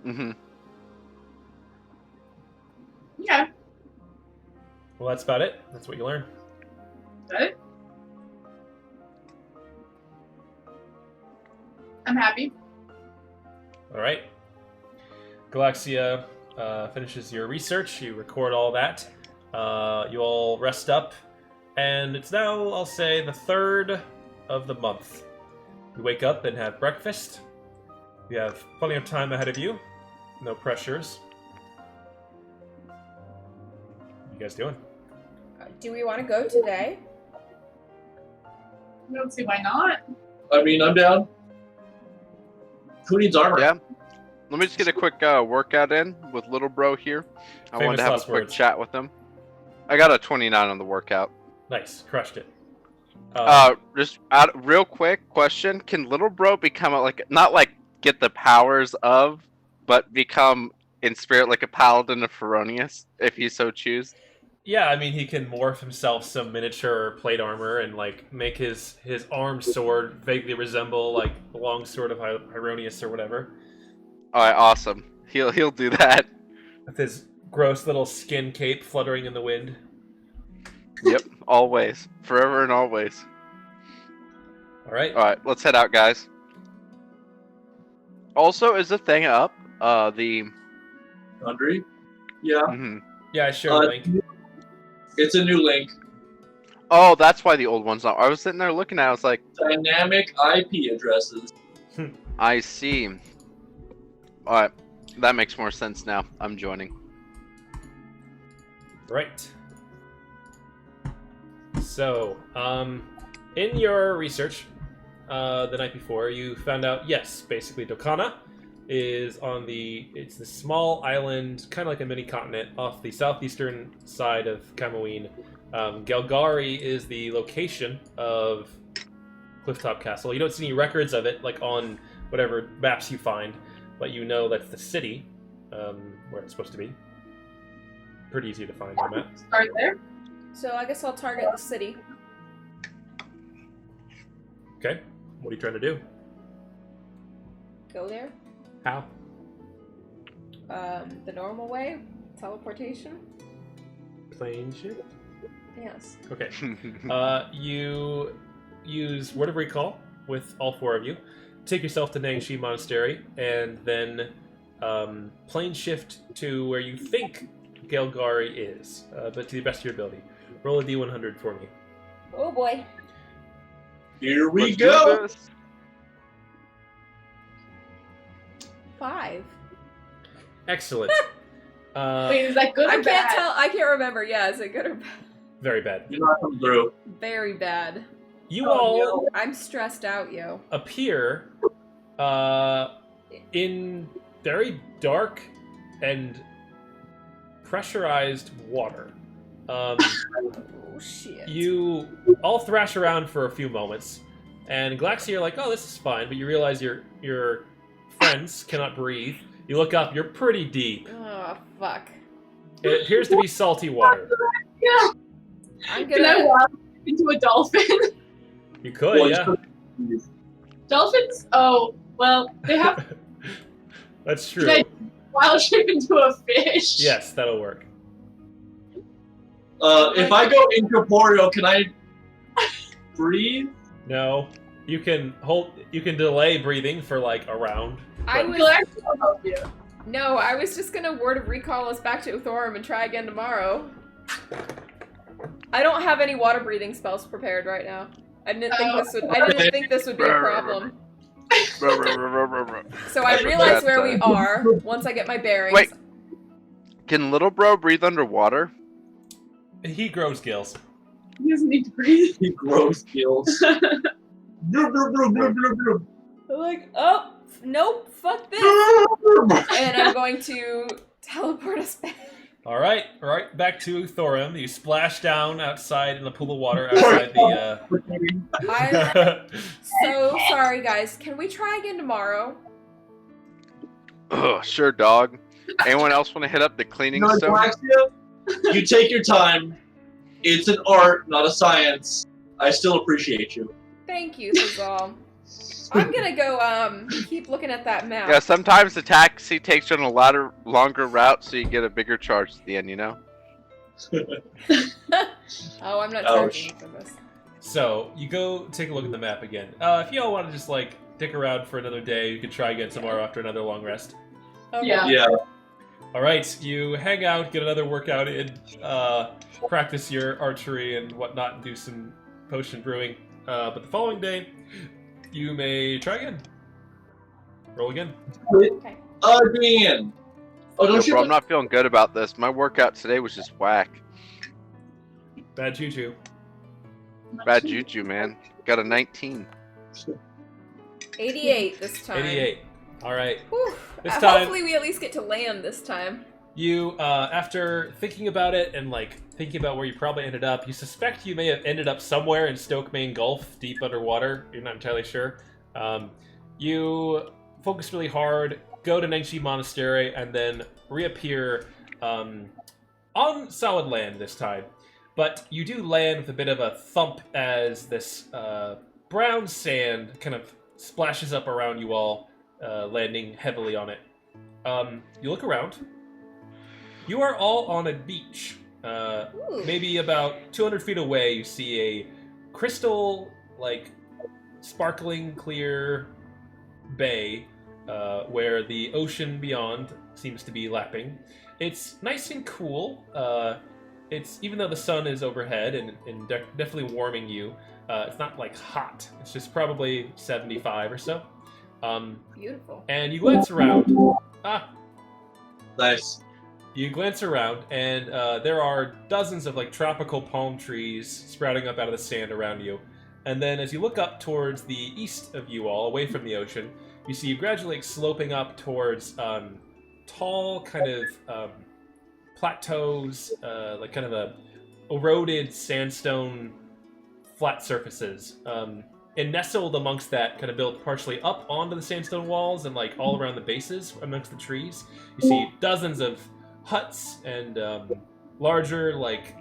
Mm-hmm. Yeah. Well, that's about it. That's what you learn. Good. I'm happy. All right. Galaxia finishes your research. You record all that. You all rest up. And it's now, I'll say, the 3rd of the month. You wake up and have breakfast. You have plenty of time ahead of you. No pressures. What you guys doing? Do we want to go today? I don't see why not. I mean, I'm down. Who needs armor? Yeah. Let me just get a quick workout in with little bro here. I wanted to have a last quick words. chat with him. I got a 29 on the workout. Nice. Crushed it. Just real quick question: can little bro become not like get the powers of, but become in spirit like a paladin of Feronius if he so choose? Yeah, I mean, he can morph himself some miniature plate armor and like make his armed sword vaguely resemble like the long sword of Hieronius or whatever. All right, awesome. He'll do that. With his gross little skin cape fluttering in the wind. Yep, always, forever and always. All right. All right, let's head out, guys. Also, is the thing up? The Laundry? Yeah. mm-hmm. Yeah, I showed a link. It's a new link. Oh, that's why the old one's not. I was sitting there looking at it, I was like, Dynamic IP addresses. I see. Alright. That makes more sense now. I'm joining. Right. So, in your research the night before, you found out, yes, basically Dokana is on it's this small island, kind of like a mini continent, off the southeastern side of Kamoween. Galgari is the location of Clifftop Castle. You don't see any records of it, like on whatever maps you find, but you know that's the city, where it's supposed to be. Pretty easy to find on a map. Start there. So I guess I'll target the city. Okay, what are you trying to do? Go there. How? The normal way. Teleportation. Plane ship? Yes. Okay. You use Word of Recall with all four of you. Take yourself to Nangshi Monastery, and then plane shift to where you think Galgari is, but to the best of your ability. Roll a d100 for me. Oh boy. Here we Let's do go. this. 5. Excellent. Wait, is that good or I can't bad? tell. I can't remember. Yeah, is it good or bad? Very bad. You're not coming through. Very bad. You Oh, all no. I'm stressed out, yo. appear in very dark and pressurized water. Oh shit. You all thrash around for a few moments, and Glaxy, you're like, oh, this is fine, but you realize your friends cannot breathe. You look up, you're pretty deep. Oh fuck. It appears to be salty water. Yeah. I'm Can I gonna. walk into a dolphin? You could, yeah. Dolphins? Oh, well, they have That's true. Can wild shape into a fish. Yes, that'll work. If I go incorporeal, can I breathe? No. You can delay breathing for like a round. I Will was. actually help you. No, I was just gonna Word of Recall us back to Uthorum and try again tomorrow. I don't have any water breathing spells prepared right now. I didn't think this would be a problem. So I realize where we are once I get my bearings. Wait. Can little bro breathe underwater? He grows gills. He doesn't need to breathe. He grows gills. I'm like, oh, nope, fuck this. And I'm going to teleport us back. All right, back to Thorum. You splash down outside in the pool of water outside the. I'm so sorry, guys. Can we try again tomorrow? Ugh, sure, dog. Anyone else want to hit up the cleaning No, stone? Galaxia, you take your time. It's an art, not a science. I still appreciate you. Thank you, Thazal. I'm gonna go keep looking at that map. Yeah, sometimes the taxi takes you on a longer route, so you get a bigger charge at the end. You know. Oh, I'm not Ouch. charging you for this. So you go take a look at the map again. If you all want to just like stick around for another day, you can try again tomorrow after another long rest. Okay. Yeah. Yeah. All right, you hang out, get another workout in, practice your archery and whatnot, and do some potion brewing. But the following day, you may try again. Roll again. Okay. Again. Oh, Yo, don't you? bro, I'm not feeling good about this. My workout today was just whack. Bad juju. Bad juju, man. Got a 19. 88 this time. 88. All right. Whew. This time- Hopefully we at least get to land this time. You, after thinking about it and like thinking about where you probably ended up, you suspect you may have ended up somewhere in Stoke Main Gulf, deep underwater. You're not entirely sure. You focus really hard, go to Nengshi Monastery, and then reappear on solid land this time. But you do land with a bit of a thump as this brown sand kind of splashes up around you all, landing heavily on it. You look around. You are all on a beach. Ooh. Maybe about 200 feet away, you see a crystal, like, sparkling clear bay where the ocean beyond seems to be lapping. It's nice and cool. It's even though the sun is overhead and definitely warming you, it's not like hot. It's just probably 75 or so. Beautiful. And you glance around. Nice. You glance around, and there are dozens of like tropical palm trees sprouting up out of the sand around you. And then as you look up towards the east of you all, away from the ocean, you see you gradually sloping up towards tall kind of plateaus, like kind of a eroded sandstone flat surfaces. And nestled amongst that, kind of built partially up onto the sandstone walls and like all around the bases amongst the trees, you see dozens of huts and larger like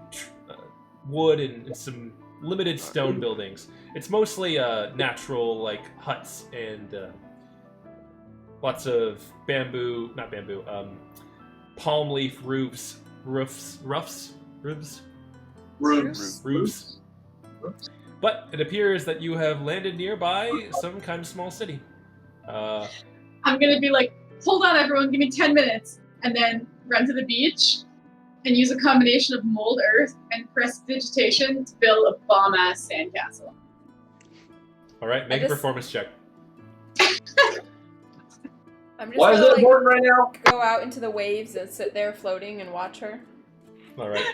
wood and some limited stone buildings. It's mostly natural like huts and lots of palm leaf roofs. But it appears that you have landed nearby some kind of small city. I'm gonna be like, hold on everyone, give me 10 minutes, and then run to the beach and use a combination of mold earth and prestidigitation to build a bomb-ass sandcastle. Alright, make a performance check. I'm just Why is gonna, that like, important right now? go out into the waves and sit there floating and watch her. Alright.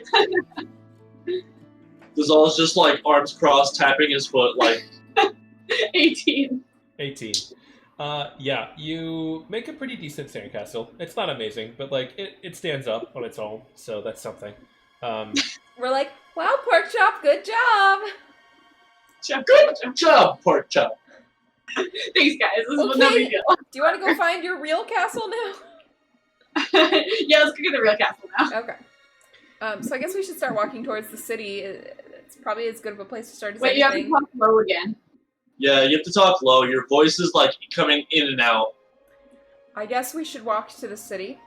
Dazal's just like arms crossed, tapping his foot like 18. 18. Yeah, you make a pretty decent sandcastle. It's not amazing, but like it stands up on its own, so that's something. We're like, wow, pork chop, good job. good job, pork chop. Thanks guys, this is Okay. no big deal. Do you want to go find your real castle now? Yeah, let's go get the real castle now. Okay. So I guess we should start walking towards the city. It's probably as good of a place to start as Wait, you have to anything. talk low again. Yeah, you have to talk low. Your voice is like coming in and out. I guess we should walk to the city.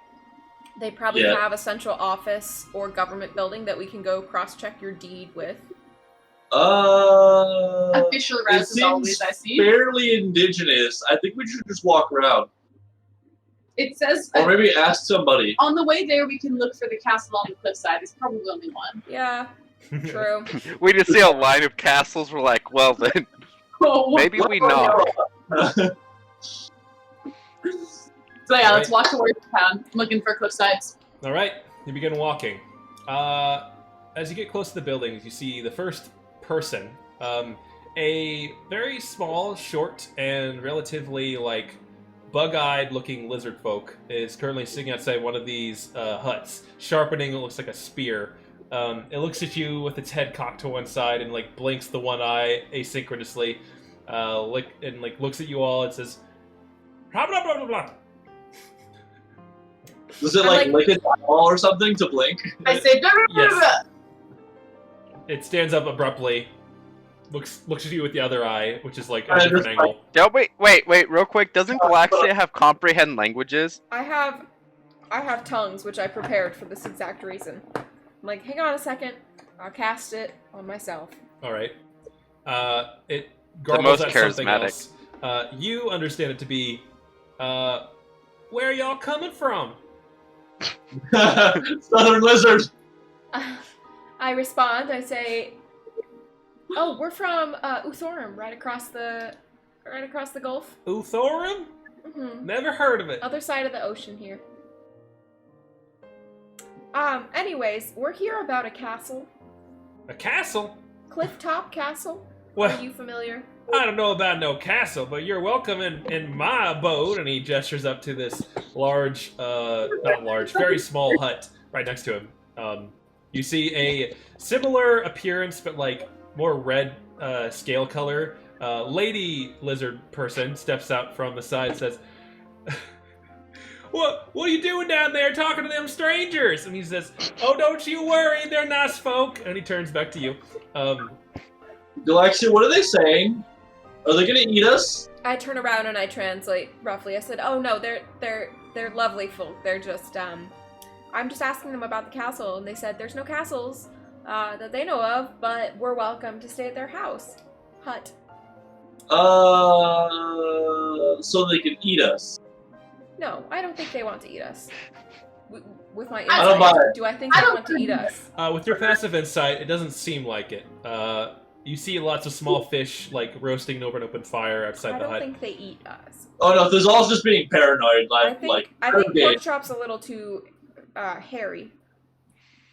They probably Yeah. have a central office or government building that we can go cross-check your deed with. Official It routes as always, seems I see. fairly indigenous. I think we should just walk around, It says or maybe ask somebody. on the way there we can look for the castle on the cliffside. It's probably only one. Yeah, true. We just see a line of castles. We're like, well then, Oh, maybe we knock. So yeah, let's walk towards the town, looking for cliffsides. Alright, you begin walking. As you get close to the buildings, you see the first person. A very small, short, and relatively, like, bug-eyed looking lizard folk is currently sitting outside one of these huts, sharpening what looks like a spear. It looks at you with its head cocked to one side and, like, blinks the one eye asynchronously, looks at you all and says, blah, blah, blah, blah, blah. Does it I'm like like- lick its eyeball or something to blink? I say, blah, blah, blah, Yes. blah. It stands up abruptly, looks at you with the other eye, which is like a I different just, angle. Don't wait, real quick. Doesn't Galaxia have comprehend languages? I have tongues, which I prepared for this exact reason. I'm like, hang on a second. I'll cast it on myself. All right. It The garbles most at something charismatic. else. You understand it to be, where y'all coming from? Southern lizard. I respond. I say, "Oh, we're from Uthorum, right across the Gulf. Uthorum? Mm-hmm. Never heard of it. Other side of the ocean here." Anyways, we're here about a castle, A castle? Clifftop Castle. Well, Are you familiar? I don't know about no castle, but you're welcome in my abode. And he gestures up to this large, not large, very small hut right next to him. You see a similar appearance, but like more red scale color. Lady lizard person steps out from the side and says, What are you doing down there talking to them strangers? And he says, oh, don't you worry, they're nice folk. And he turns back to you. Galaxia, what are they saying? Are they gonna eat us? I turn around and I translate roughly. I said, "Oh no, they're lovely folk. They're just I'm just asking them about the castle, and they said there's no castles that they know of, but we're welcome to stay at their hut." So they can eat us. No, I don't think they want to eat us. With my I don't buy insight, it. do I think I they don't want to eat us? With your passive insight, it doesn't seem like it. You see lots of small fish like roasting over an open fire outside I the don't hut. think they eat us. Oh no, there's all just being paranoid. I think okay. pork chop's a little too hairy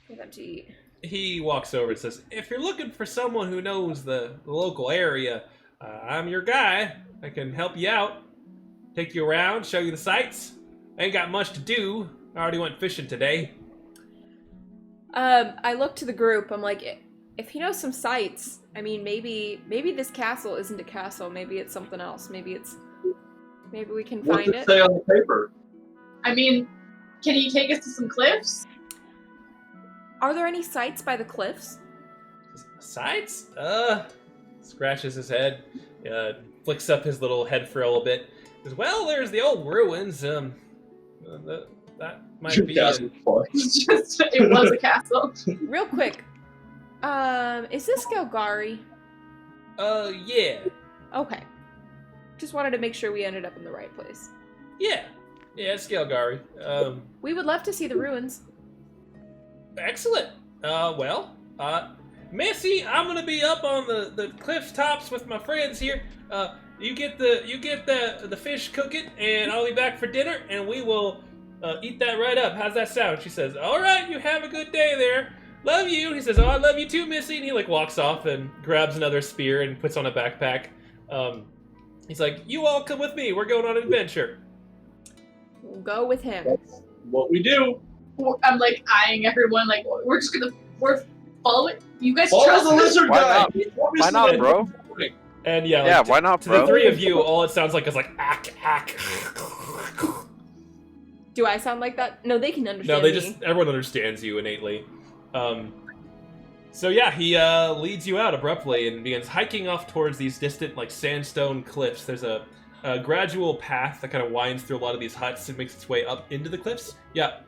for them to eat. He walks over and says, "If you're looking for someone who knows the local area, I'm your guy. I can help you out. Take you around, show you the sights. I ain't got much to do. I already went fishing today." I look to the group. I'm like, if he knows some sights, I mean, maybe this castle isn't a castle. Maybe it's something else. Maybe we can What find does it. it say on the paper? I mean, can you take us to some cliffs? Are there any sights by the cliffs? Sights? Scratches his head, flicks up his little head frill a bit. Says, "Well, there's the old ruins. That might be." It was a castle. Real quick. Is this Galgari? Yeah. Okay. Just wanted to make sure we ended up in the right place. Yeah, it's Galgari. We would love to see the ruins. Excellent. Missy, I'm gonna be up on the cliff tops with my friends here. You get the fish cooking, and I'll be back for dinner, and we will eat that right up. How's that sound? She says, "All right, you have a good day there. Love you." He says, "Oh, I love you too, Missy." And he like walks off and grabs another spear and puts on a backpack. He's like, "You all come with me. We're going on an adventure." We'll go with him. That's what we do. I'm like eyeing everyone like we're following. You guys Follow trust the us? lizard Why guy. not? He's Why obviously not, the- bro? And Yeah, why not, to the bro? three of you, all it sounds like is like ack ack. Do I sound like that? No, they can understand No, they me. just everyone understands you innately. So yeah, he leads you out abruptly and begins hiking off towards these distant like sandstone cliffs. There's a gradual path that kind of winds through a lot of these huts and makes its way up into the cliffs. Yeah.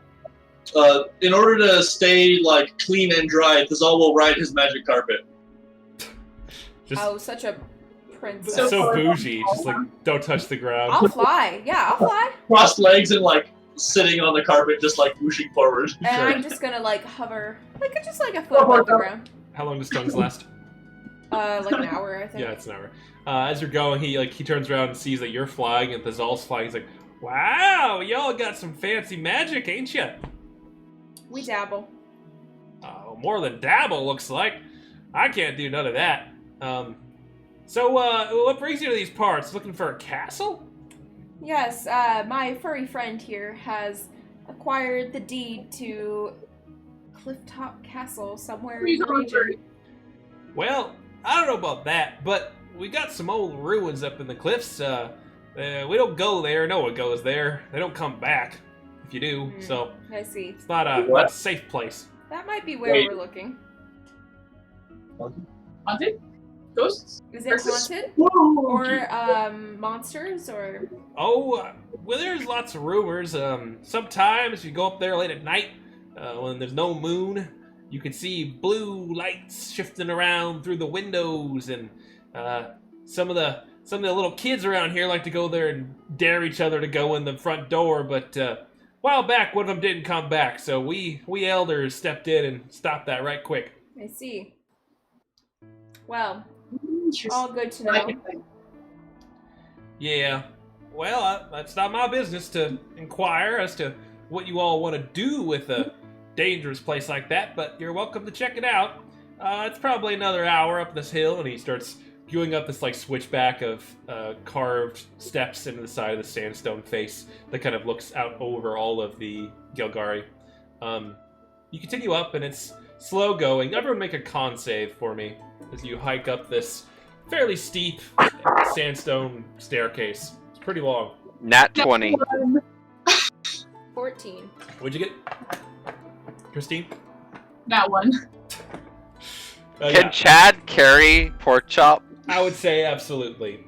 In order to stay like clean and dry, Thazal will ride his magic carpet. Just Oh, such a princess. so bougie. Just like don't touch the ground. I'll fly. Yeah, I'll fly. Crossed legs and like sitting on the carpet, just like whooshing forward. And Sure. I'm just gonna like hover, like just like a foot above the ground. How long does tongues last? Like an hour, I think. Yeah, it's an hour. As you're going, he turns around and sees that you're flying and Thazal's flying. He's like, "Wow, y'all got some fancy magic, ain't ya?" We dabble. More than dabble, looks like. I can't do none of that. So what brings you to these parts? Looking for a castle? Yes, my furry friend here has acquired the deed to Clifftop Castle somewhere in the region. Well, I don't know about that, but we got some old ruins up in the cliffs. We don't go there. No one goes there. They don't come back if you do. So I see. it's not a safe place. That might be where Wait. we're looking. Haunted? Ghosts? Is it haunted? Woo! Or monsters? Or Oh, well, there's lots of rumors. Sometimes you go up there late at night when there's no moon. You can see blue lights shifting around through the windows, and some of the little kids around here like to go there and dare each other to go in the front door. But a while back, one of them didn't come back, so we elders stepped in and stopped that right quick. I see. Well, Interesting. all good to know. Yeah. Well, that's not my business to inquire as to what you all want to do with a dangerous place like that, but you're welcome to check it out. It's probably another hour up this hill, and he starts going up this like switchback of carved steps into the side of the sandstone face that kind of looks out over all of the Galgari. You continue up, and it's slow going. Everyone make a con save for me as you hike up this fairly steep sandstone staircase. It's pretty long. Nat 20. 14. What'd you get, Christine? That one. Can Yeah, Chad carry pork chop? I would say absolutely.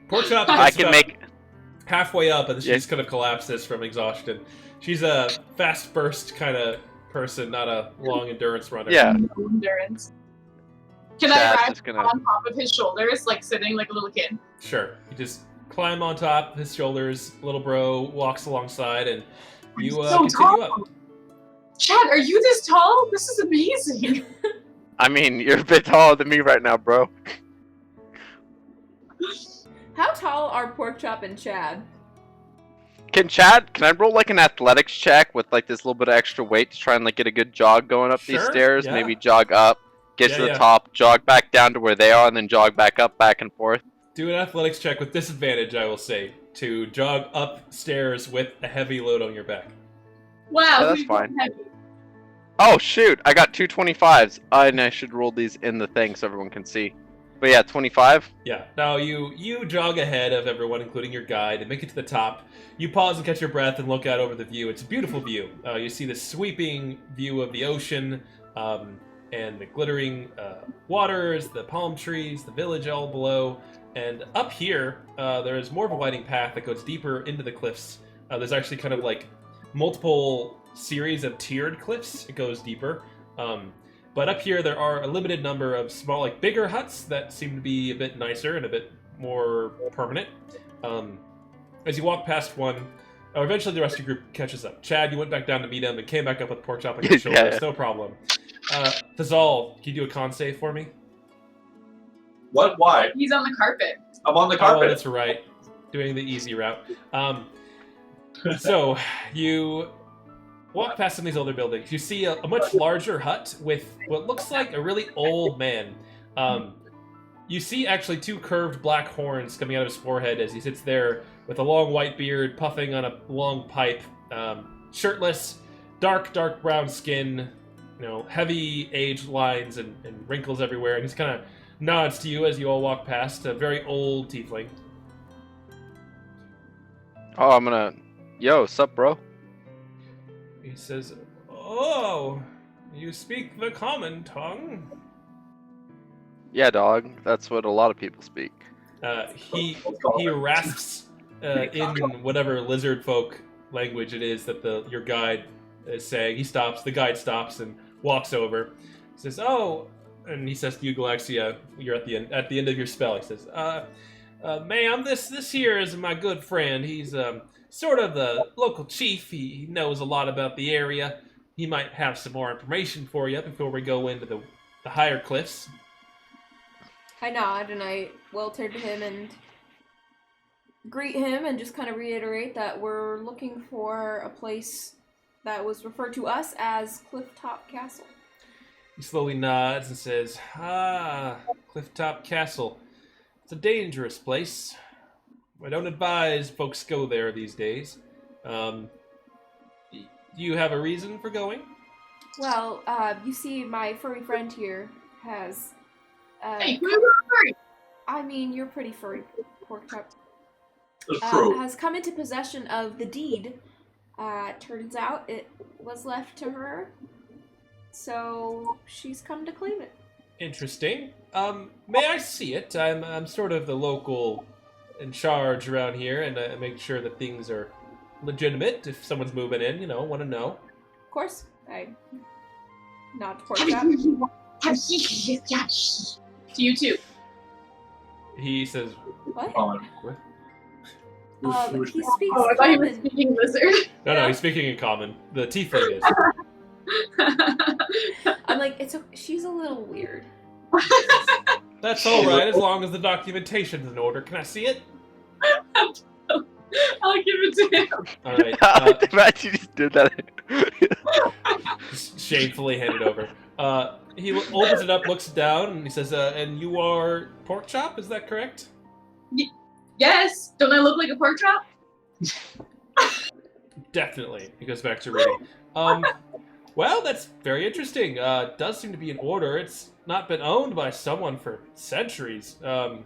Pork chop I gets can about make. halfway up, and then she Yeah. just kind of collapses from exhaustion. She's a fast burst kind of person, not a long endurance runner. Yeah. No endurance. Can Chad's I ride just gonna. on top of his shoulders, like sitting like a little kid? Sure. You just climb on top of his shoulders. Little bro walks alongside, and you So continue tall. up. Chad, are you this tall? This is amazing. I mean, you're a bit taller than me right now, bro. How tall are Porkchop and Chad? Can I roll like an athletics check with like this little bit of extra weight to try and like get a good jog going up these Sure, stairs? yeah. Maybe jog up, get to the Yeah. top, jog back down to where they are, and then jog back up, back and forth. Do an athletics check with disadvantage, I will say, to jog upstairs with a heavy load on your back. Wow, Yeah, that's who's fine. heavy? Oh shoot! I got 225s. And I should roll these in the thing so everyone can see. But yeah, 25. Yeah. Now you jog ahead of everyone, including your guide, and make it to the top. You pause and catch your breath and look out over the view. It's a beautiful view. You see the sweeping view of the ocean, and the glittering waters, the palm trees, the village all below. And up here, there is more of a winding path that goes deeper into the cliffs. There's actually kind of like multiple series of tiered cliffs. It goes deeper. But up here, there are a limited number of small, like bigger huts that seem to be a bit nicer and a bit more permanent. As you walk past one, eventually the rest of your group catches up. Chad, you went back down to meet him and came back up with Porkchop on your shoulders. Yeah. No problem. Fazal, can you do a con save for me? What? Why? He's on the carpet. I'm on the Oh, carpet. that's right. Doing the easy route. So, you walk past some of these older buildings. You see a much larger hut with what looks like a really old man. You see actually two curved black horns coming out of his forehead as he sits there with a long white beard, puffing on a long pipe, shirtless, dark brown skin, heavy age lines and wrinkles everywhere. And he's kind of nods to you as you all walk past, a very old tiefling. Oh, I'm gonna. Yo, sup, bro? He says, "Oh, you speak the common tongue?" Yeah, dog. That's what a lot of people speak. He rasps in whatever lizard folk language it is that your guide is saying. He stops. The guide stops and walks over. He says, "Oh," and he says to you, Galaxia, you're at the end of your spell. He says, "Ma'am, this here is my good friend. He's sort of the local chief. He knows a lot about the area. He might have some more information for you before we go into the higher cliffs." I nod and I will turn to him and greet him and just kind of reiterate that we're looking for a place that was referred to us as Clifftop Castle. He slowly nods and says, Clifftop Castle. It's a dangerous place. I don't advise folks go there these days. Do you have a reason for going? Well, you see, my furry friend here has... Hey, who's furry? I mean, you're pretty furry, Porkchop. That's true. Has come into possession of the deed. Turns out it was left to her, so she's come to claim it. Interesting. May I see it? I'm sort of the local in charge around here, and I make sure that things are legitimate. If someone's moving in, want to know. Of course, I nod to Porkchop. To you too. He says, What? Common. He speaks Oh, I thought he was common. speaking lizard. no, he's speaking in common. The tiefling is. I'm like, she's a little weird. That's all right, as long as the documentation's in order. Can I see it? I'll give it to him. All right. Imagine you just did that. Just shamefully hand it over. He opens it up, looks down, and he says, "And you are Porkchop? Is that correct?" Yes. Don't I look like a pork chop? Definitely. He goes back to reading. Well, that's very interesting. It does seem to be in order. It's not been owned by someone for centuries. No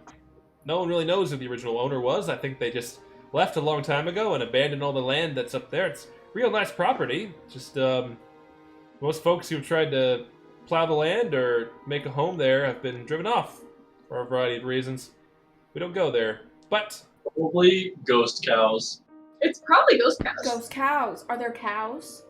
one really knows who the original owner was. I think they just left a long time ago and abandoned all the land that's up there. It's real nice property. Just most folks who've tried to plow the land or make a home there have been driven off for a variety of reasons. We don't go there. But Probably ghost cows. It's probably ghost cows. Ghost cows. Are there cows?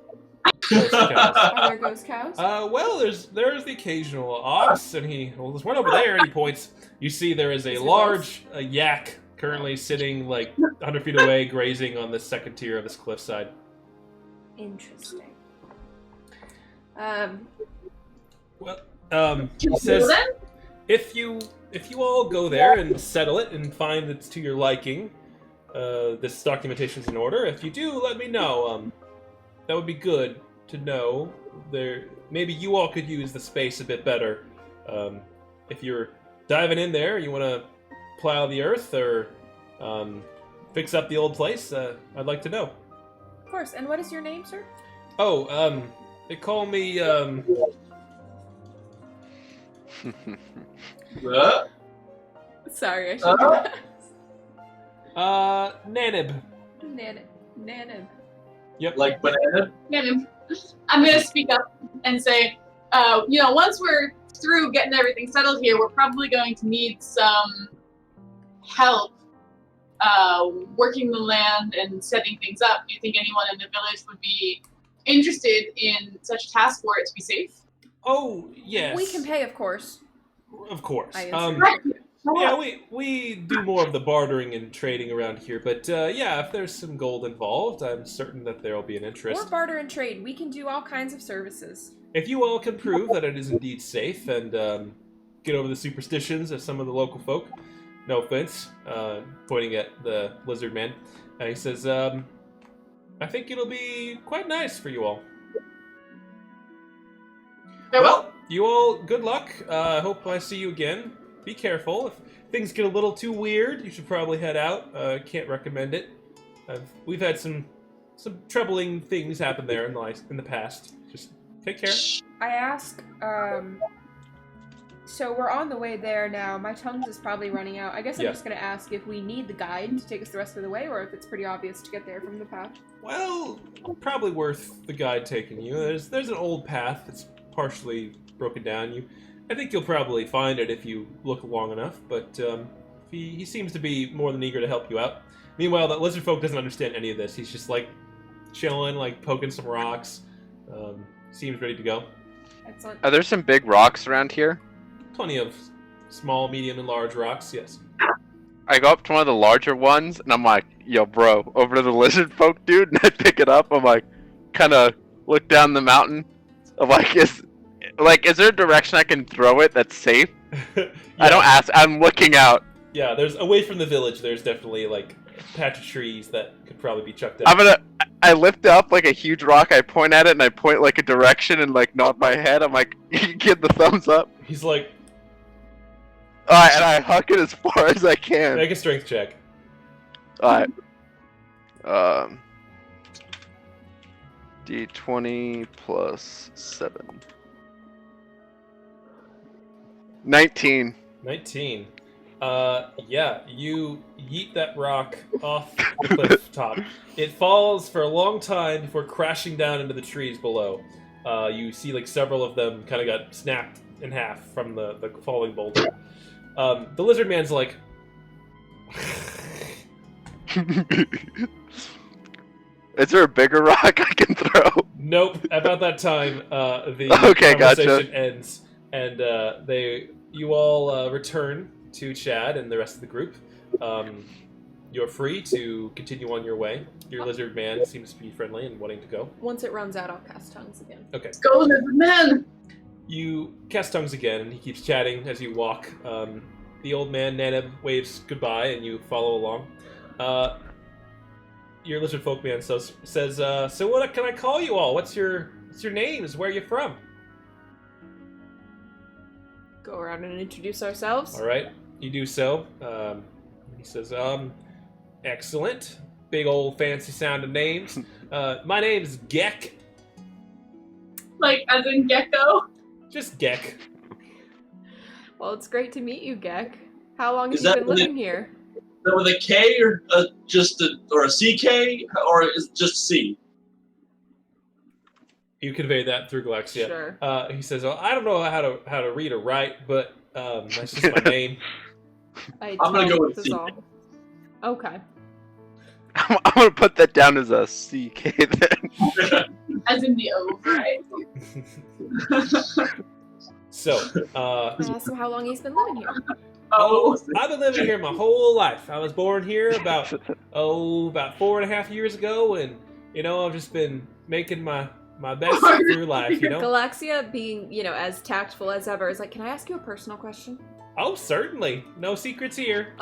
ghost cows. Are there ghost cows? Well, there's the occasional ox, and there's one over there, and he points. You see there is a Is it large yak currently sitting like 100 feet away, grazing on the second tier of this cliffside. Interesting. Well, He says, if you all go there and settle it and find it's to your liking, this documentation's in order. If you do, let me know. That would be good to know. Maybe you all could use the space a bit better. If you're diving in there, you want to plow the earth or fix up the old place, I'd like to know. Of course. And what is your name, sir? Oh, they call me, What? Sorry, I should have asked. Nanib. Nanib. Yep. Like banana? I'm gonna speak up and say, once we're through getting everything settled here, we're probably going to need some help working the land and setting things up. Do you think anyone in the village would be interested in such a task for it to be safe? Oh, yes. We can pay, of course. Of course. Yeah, we do more of the bartering and trading around here, but if there's some gold involved, I'm certain that there will be an interest. Or barter and trade. We can do all kinds of services. If you all can prove that it is indeed safe and get over the superstitions of some of the local folk, no offense, pointing at the lizard man, and he says, I think it'll be quite nice for you all. Farewell. You all, good luck. I hope I see you again. Be careful. If things get a little too weird, you should probably head out. Can't recommend it. We've had some troubling things happen there in the past. Just take care. I ask, so we're on the way there now. My tongues is probably running out. I guess I'm just going to ask if we need the guide to take us the rest of the way, or if it's pretty obvious to get there from the path. Well, probably worth the guide taking you. There's an old path that's partially broken down. I think you'll probably find it if you look long enough, but he seems to be more than eager to help you out. Meanwhile, that lizard folk doesn't understand any of this. He's just like chilling, like poking some rocks. Seems ready to go. Excellent. Are there some big rocks around here? Plenty of small, medium, and large rocks, yes. I go up to one of the larger ones, and I'm like, yo, bro, over to the lizard folk, dude, and I pick it up. I'm like, kind of look down the mountain. I'm like, is there a direction I can throw it that's safe? Yeah. I don't ask. I'm looking out. Yeah, there's away from the village. There's definitely like a patch of trees that could probably be chucked out. I lift up like a huge rock. I point at it and I point like a direction and like nod my head. I'm like, you get the thumbs up. He's like, all right, and I huck it as far as I can. make a strength check. All right. D20 plus 7. 19. 19. You yeet that rock off the cliff top. It falls for a long time before crashing down into the trees below. You see like several of them kind of got snapped in half from the falling boulder. The lizard man's like... Is there a bigger rock I can throw? Nope. About that time, the Okay, conversation gotcha. ends, and you all return to Chad and the rest of the group. You're free to continue on your way. Your lizard man seems to be friendly and wanting to go. Once it runs out, I'll cast tongues again. Okay. Go, lizard man. You cast tongues again, and he keeps chatting as you walk. The old man, Naneb, waves goodbye, and you follow along. Your lizard folk man says, so what can I call you all? What's your names? Where are you from? Go around and introduce ourselves. All right, you do so. He says, excellent. Big old fancy sounding names. My name's Gek. Like, as in gecko? Just Gek. Well, it's great to meet you, Gek. How long have Is you that been the- living here? Is that with a K or a CK or is it just C? You convey that through Galaxia. Sure. He says, I don't know how to read or write, but that's just my name. I'm gonna go with that's C. all. Okay. I'm gonna put that down as a CK then. As in the O, right? So, I asked him how long he's been living here. Oh. I've been living here my whole life. I was born here about 4.5 years ago, and I've just been making my my best through life, you know? Galaxia, being, as tactful as ever, is like, can I ask you a personal question? Oh, certainly. No secrets here.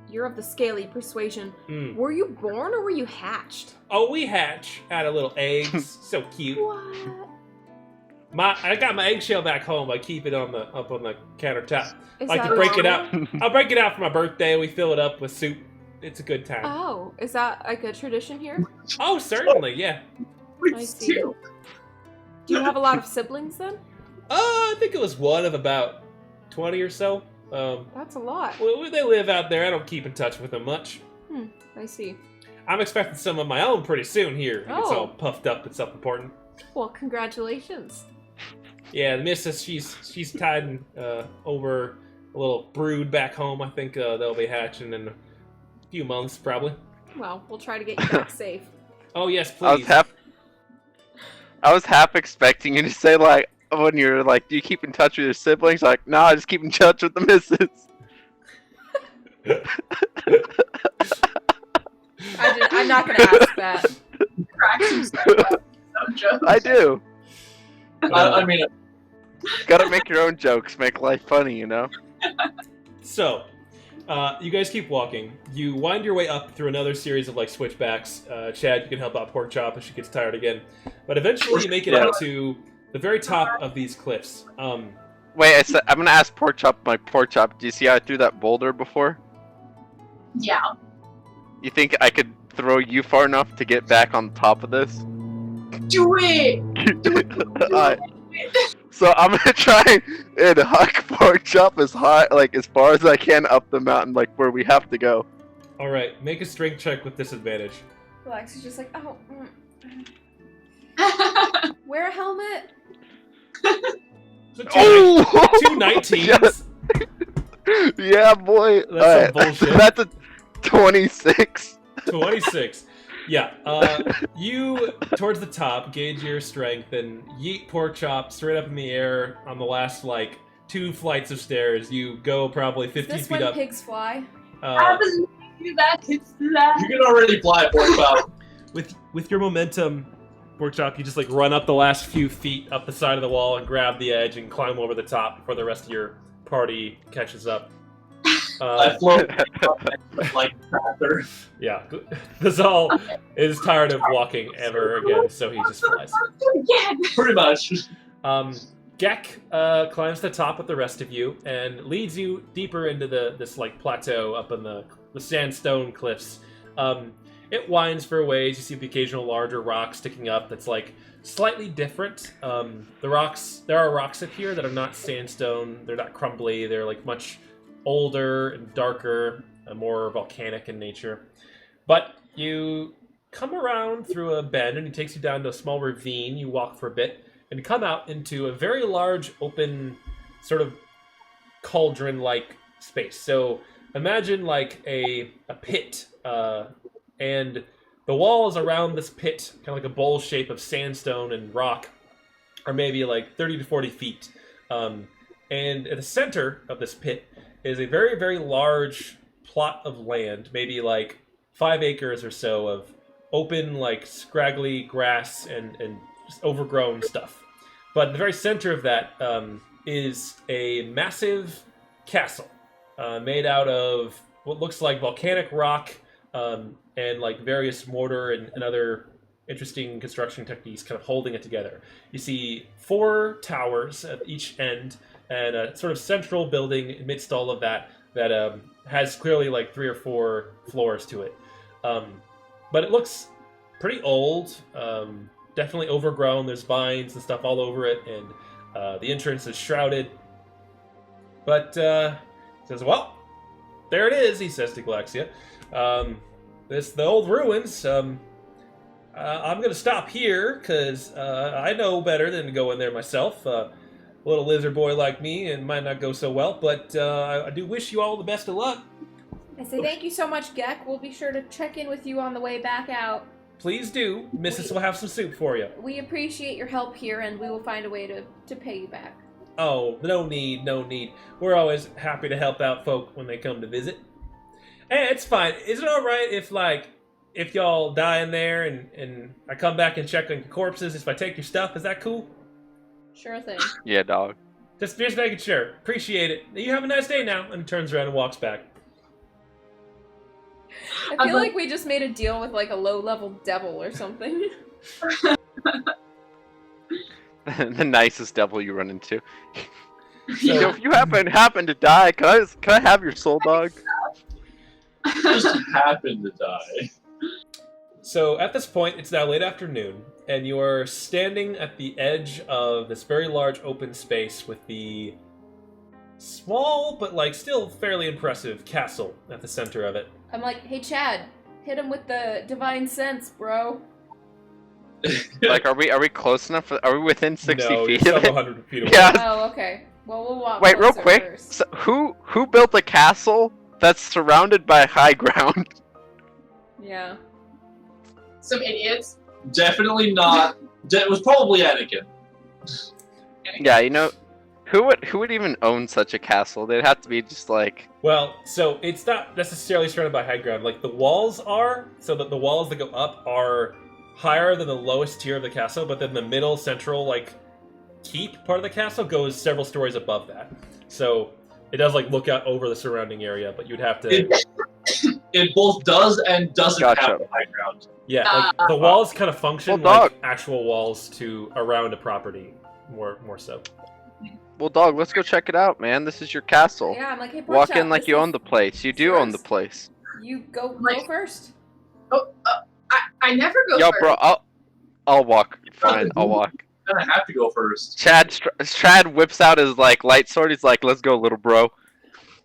You're of the scaly persuasion. Mm. Were you born or were you hatched? Oh, we hatch out of little eggs. So cute. What? I got my eggshell back home. I keep it up on the countertop. Is I like that to break it normal? out. I'll break it out for my birthday. We fill it up with soup. It's a good time. Oh, is that like a tradition here? Oh, certainly, yeah. I see. Do you have a lot of siblings then? I think it was one of about 20 or so. That's a lot. Well, they live out there. I don't keep in touch with them much. I see. I'm expecting some of my own pretty soon here. It's all puffed up and self-important. Well, congratulations. Yeah, the missus, she's tiding over a little brood back home. I think they'll be hatching in a few months, probably. Well, we'll try to get you back safe. Oh, yes, please. I was half expecting you to say, like, when you're like, do you keep in touch with your siblings? Like, no, I just keep in touch with the missus. I'm not going to ask that. I do. I mean, Gotta make your own jokes, make life funny, you know? So, you guys keep walking. You wind your way up through another series of, like, switchbacks. Chad, you can help out Pork Chop if she gets tired again. But eventually you make it out to the very top of these cliffs. Wait, I'm gonna ask Pork Chop, do you see how I threw that boulder before? Yeah. You think I could throw you far enough to get back on top of this? Do it! Alright. So I'm gonna try and huck Pork Chop as high, like as far as I can up the mountain, like where we have to go. Alright, make a strength check with disadvantage. Lex is just like, wear a helmet. Oh! Two 19s. Yeah, boy. That's some bullshit. That's a 26. 26. Yeah, you, towards the top, gauge your strength and yeet Pork Chop straight up in the air on the last, like, 2 flights of stairs. You go probably 50 Is this feet when up. pigs fly? I believe I can fly. you can already fly, Pork Chop. With your momentum, Pork Chop, you just, like, run up the last few feet up the side of the wall and grab the edge and climb over the top before the rest of your party catches up. I float like Panther. Yeah, Gazal is tired of walking ever again, so he just flies. Again. Pretty much. Gek climbs the top with the rest of you and leads you deeper into this like plateau up in the sandstone cliffs. It winds for a ways. You see the occasional larger rock sticking up that's like slightly different. There are rocks up here that are not sandstone. They're not crumbly. They're like much older and darker, more volcanic in nature. But you come around through a bend and it takes you down to a small ravine. You walk for a bit and come out into a very large open sort of cauldron-like space. So imagine like a pit, and the walls around this pit, kind of like a bowl shape of sandstone and rock, are maybe like 30 to 40 feet. And at the center of this pit is a very, very large plot of land, maybe like 5 acres or so of open, like scraggly grass and just overgrown stuff. But in the very center of that is a massive castle made out of what looks like volcanic rock and like various mortar and other interesting construction techniques kind of holding it together. You see 4 towers at each end and a sort of central building amidst all of that has clearly like 3 or 4 floors to it. But it looks pretty old, definitely overgrown. There's vines and stuff all over it, and the entrance is shrouded. But he says, well, there it is, he says to Galaxia. The old ruins. I'm going to stop here, because I know better than to go in there myself. A little lizard boy like me, and might not go so well, but I do wish you all the best of luck. I say thank you so much, Gek. We'll be sure to check in with you on the way back out. Please do. Mrs. will have some soup for you. We appreciate your help here, and we will find a way to pay you back. Oh, no need, no need. We're always happy to help out folk when they come to visit. Hey, it's fine. Is it alright if, like, if y'all die in there and I come back and check on your corpses, if I take your stuff, is that cool? Sure thing. Yeah, dog. Just making sure. Appreciate it. You have a nice day now. And he turns around and walks back. I feel like we just made a deal with like a low-level devil or something. The nicest devil you run into. So, Yo, if you happen to die, can I have your soul, dog? Just happened to die. So at this point, it's now late afternoon, and you are standing at the edge of this very large open space with the small but like still fairly impressive castle at the center of it. I'm like, hey Chad, hit him with the divine sense, bro. Like, are we close enough? Are we within 60 No, feet you're of it? several hundred feet away. Yeah. Oh, okay. Well, we'll walk. Wait, real closer quick. first. So, who built a castle that's surrounded by high ground? Yeah. Some idiots. Definitely not. It was probably Anakin. Yeah, you know, who would even own such a castle? They'd have to be just like. Well, so it's not necessarily surrounded by high ground. Like the walls are, so that the walls that go up are higher than the lowest tier of the castle, but then the middle central like keep part of the castle goes several stories above that. So it does like look out over the surrounding area, but you'd have to. It both does and doesn't Gotcha. have the high ground. Yeah, like the walls kind of function Well, like dog. actual walls to around a property, more so. Well, dog, let's go check it out, man. This is your castle. Yeah, I'm like, hey, Walk Porkchop, in like this you is own the place. You do yours. own the place. You go Like- first. I never go Yo, first. bro, I'll walk. Fine, I'll walk. I'm gonna have to go first. Chad whips out his like light sword. He's like, "Let's go, little bro."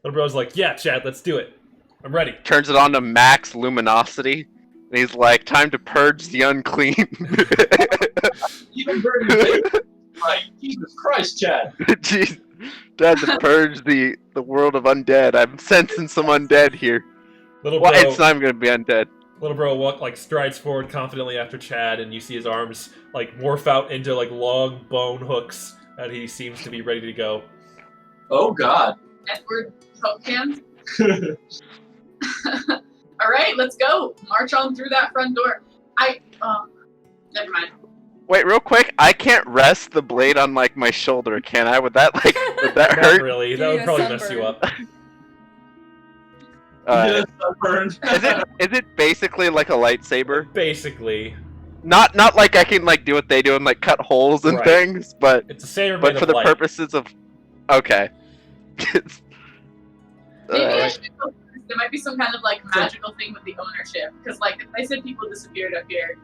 Little bro's like, yeah, Chad, let's do it. I'm ready. Turns it on to max luminosity. And he's like, "Time to purge the unclean." Even burning bacon. Right, Jesus Christ, Chad. Jeez, time to purge the world of undead. I'm sensing some undead here. Little Well, bro, it's not even gonna be undead. little bro strides forward confidently after Chad, and you see his arms like morph out into like long bone hooks, and he seems to be ready to go. Oh God. Edward Hope Hands. All right, let's go. March on through that front door. Never mind. Wait, real quick. I can't rest the blade on like my shoulder, can I? Would that Not hurt? really. Give That you would a probably mess you sunburn. up. Yes, sunburned. Is it basically like a lightsaber? Basically, Not like I can like do what they do and like cut holes and Right. things, but it's a saber but made for of the light. purposes of okay. Maybe I Alright. should go first. There might be some kind of like magical thing with the ownership, because like if I said people disappeared up here.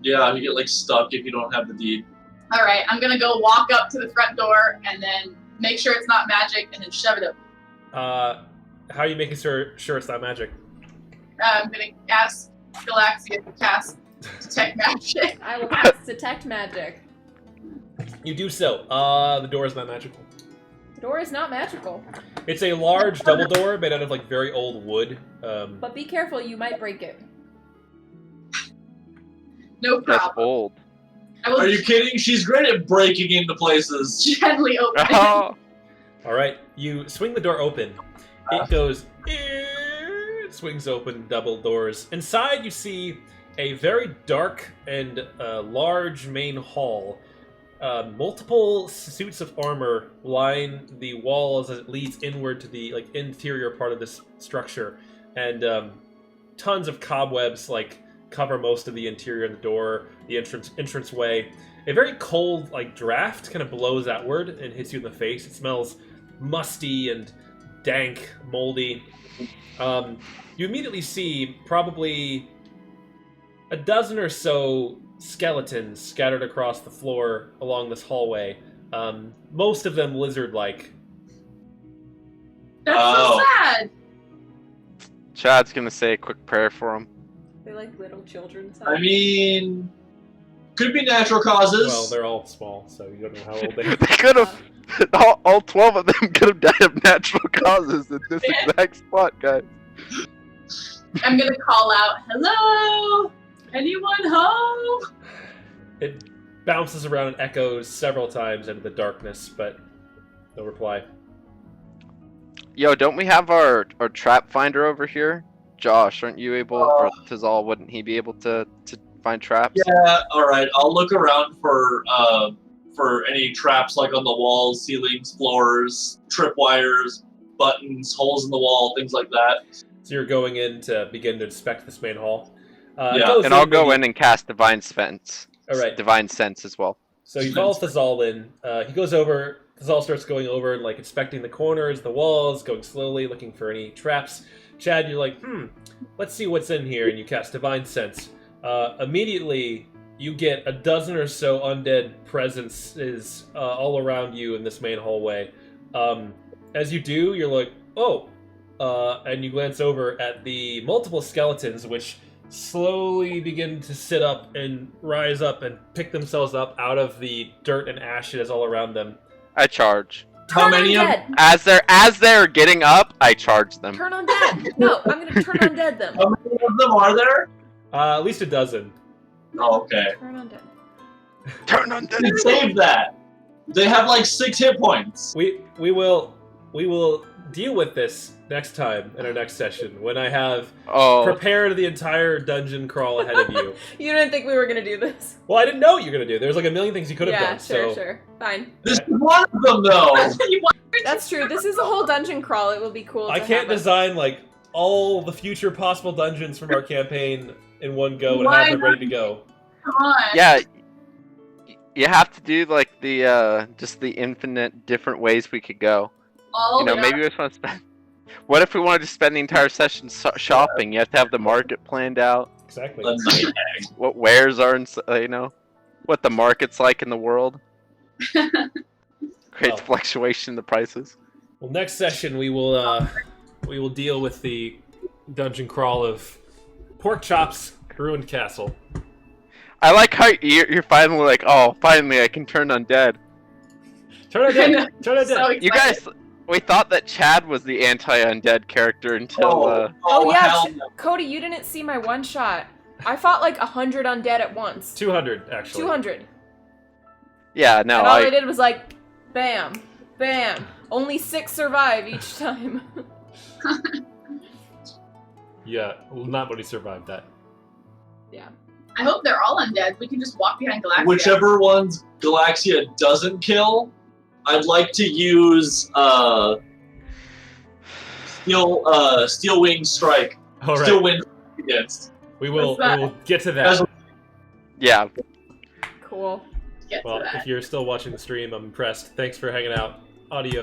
Yeah, you get like stuck if you don't have the deed. All right, I'm gonna go walk up to the front door and then make sure it's not magic, and then shove it up. How are you making sure it's not magic? I'm gonna ask Galaxia to cast detect magic. I will cast detect magic. You do so. The door is not magical. The door is not magical, It's a large double door made out of like very old wood. but be careful, you might break it. No That's problem. old. I will Are you kidding? She's great at breaking into places. gently open it. Oh, All right, you swing the door open. It goes. It swings open, double doors. Inside, you see a very dark and large main hall. Multiple suits of armor line the walls as it leads inward to the like interior part of this structure, and tons of cobwebs like cover most of the interior of the door, the entranceway. A very cold like draft kind of blows outward and hits you in the face. It smells musty and dank, moldy. You immediately see probably a dozen or so skeletons scattered across the floor along this hallway. Most of them lizard-like. That's Oh. so sad. Chad's gonna say a quick prayer for him. They're like little children. I mean, could be natural causes. Well, they're all small, so you don't know how old they They are. could have. All 12 of them could have died of natural causes in this exact spot, guys. I'm gonna call out, "Hello, anyone home?" It bounces around and echoes several times into the darkness, but no reply. Yo, don't we have our trap finder over here? Josh. Aren't you able, or Tizal, wouldn't he be able to find traps? Yeah, alright. I'll look around for any traps like on the walls, ceilings, floors, tripwires, buttons, holes in the wall, things like that. So you're going in to begin to inspect this main hall. Yeah, go And I'll through go maybe- in and cast Divine Sense. All right. Divine Sense as well. So you follow Thazal in. He goes over. Thazal starts going over and like inspecting the corners, the walls, going slowly, looking for any traps. Chad, you're like, let's see what's in here, and you cast Divine Sense. Immediately, you get a dozen or so undead presences all around you in this main hallway. As you do, you're like, oh, and you glance over at the multiple skeletons, which slowly begin to sit up and rise up and pick themselves up out of the dirt and ashes all around them. I charge. How many of them? As they're getting up, I charge them. Turn undead. No, I'm gonna turn undead them. How many of them are there? At least a dozen. Oh, okay. Turn undead. Turn on You save that. They have like 6 hit points. We will deal with this next time in our next session when I have prepared the entire dungeon crawl ahead of you. You didn't think we were gonna do this? Well, I didn't know what you were gonna do. There's like a million things you could have Yeah, done. sure, so sure. Fine. This is one of them, though. That's true. This is a whole dungeon crawl. It will be cool. I to can't have design like all the future possible dungeons from our campaign in one go and Why have them ready to go. Come on. Yeah, you have to do like the just the infinite different ways we could go. All Maybe we just want to spend. What if we wanted to spend the entire session shopping? You have to have the market planned out. Exactly. What wares are in, what the market's like in the world. Creates Oh. fluctuation in the prices. Well, next session we will deal with the dungeon crawl of Pork Chop's ruined castle. I like how you're finally like, oh, finally I can turn undead. Turn undead. Turn undead. So You guys, we thought that Chad was the anti-undead character until. Oh, yeah, hell no. Cody, you didn't see my one shot. I fought like 100 undead at once. 200 actually. 200. Yeah, no, And all I did was like, bam, bam. Only 6 survive each time. Yeah, well, nobody survived that. I hope they're all undead. We can just walk behind Galaxia. Whichever ones Galaxia doesn't kill, I'd like to use Steel Wing Strike. All right. Steel Wind against. We will What's that? get to that. As- yeah. Cool. Get Well, to that. if you're still watching the stream, I'm impressed. Thanks for hanging out. Audio.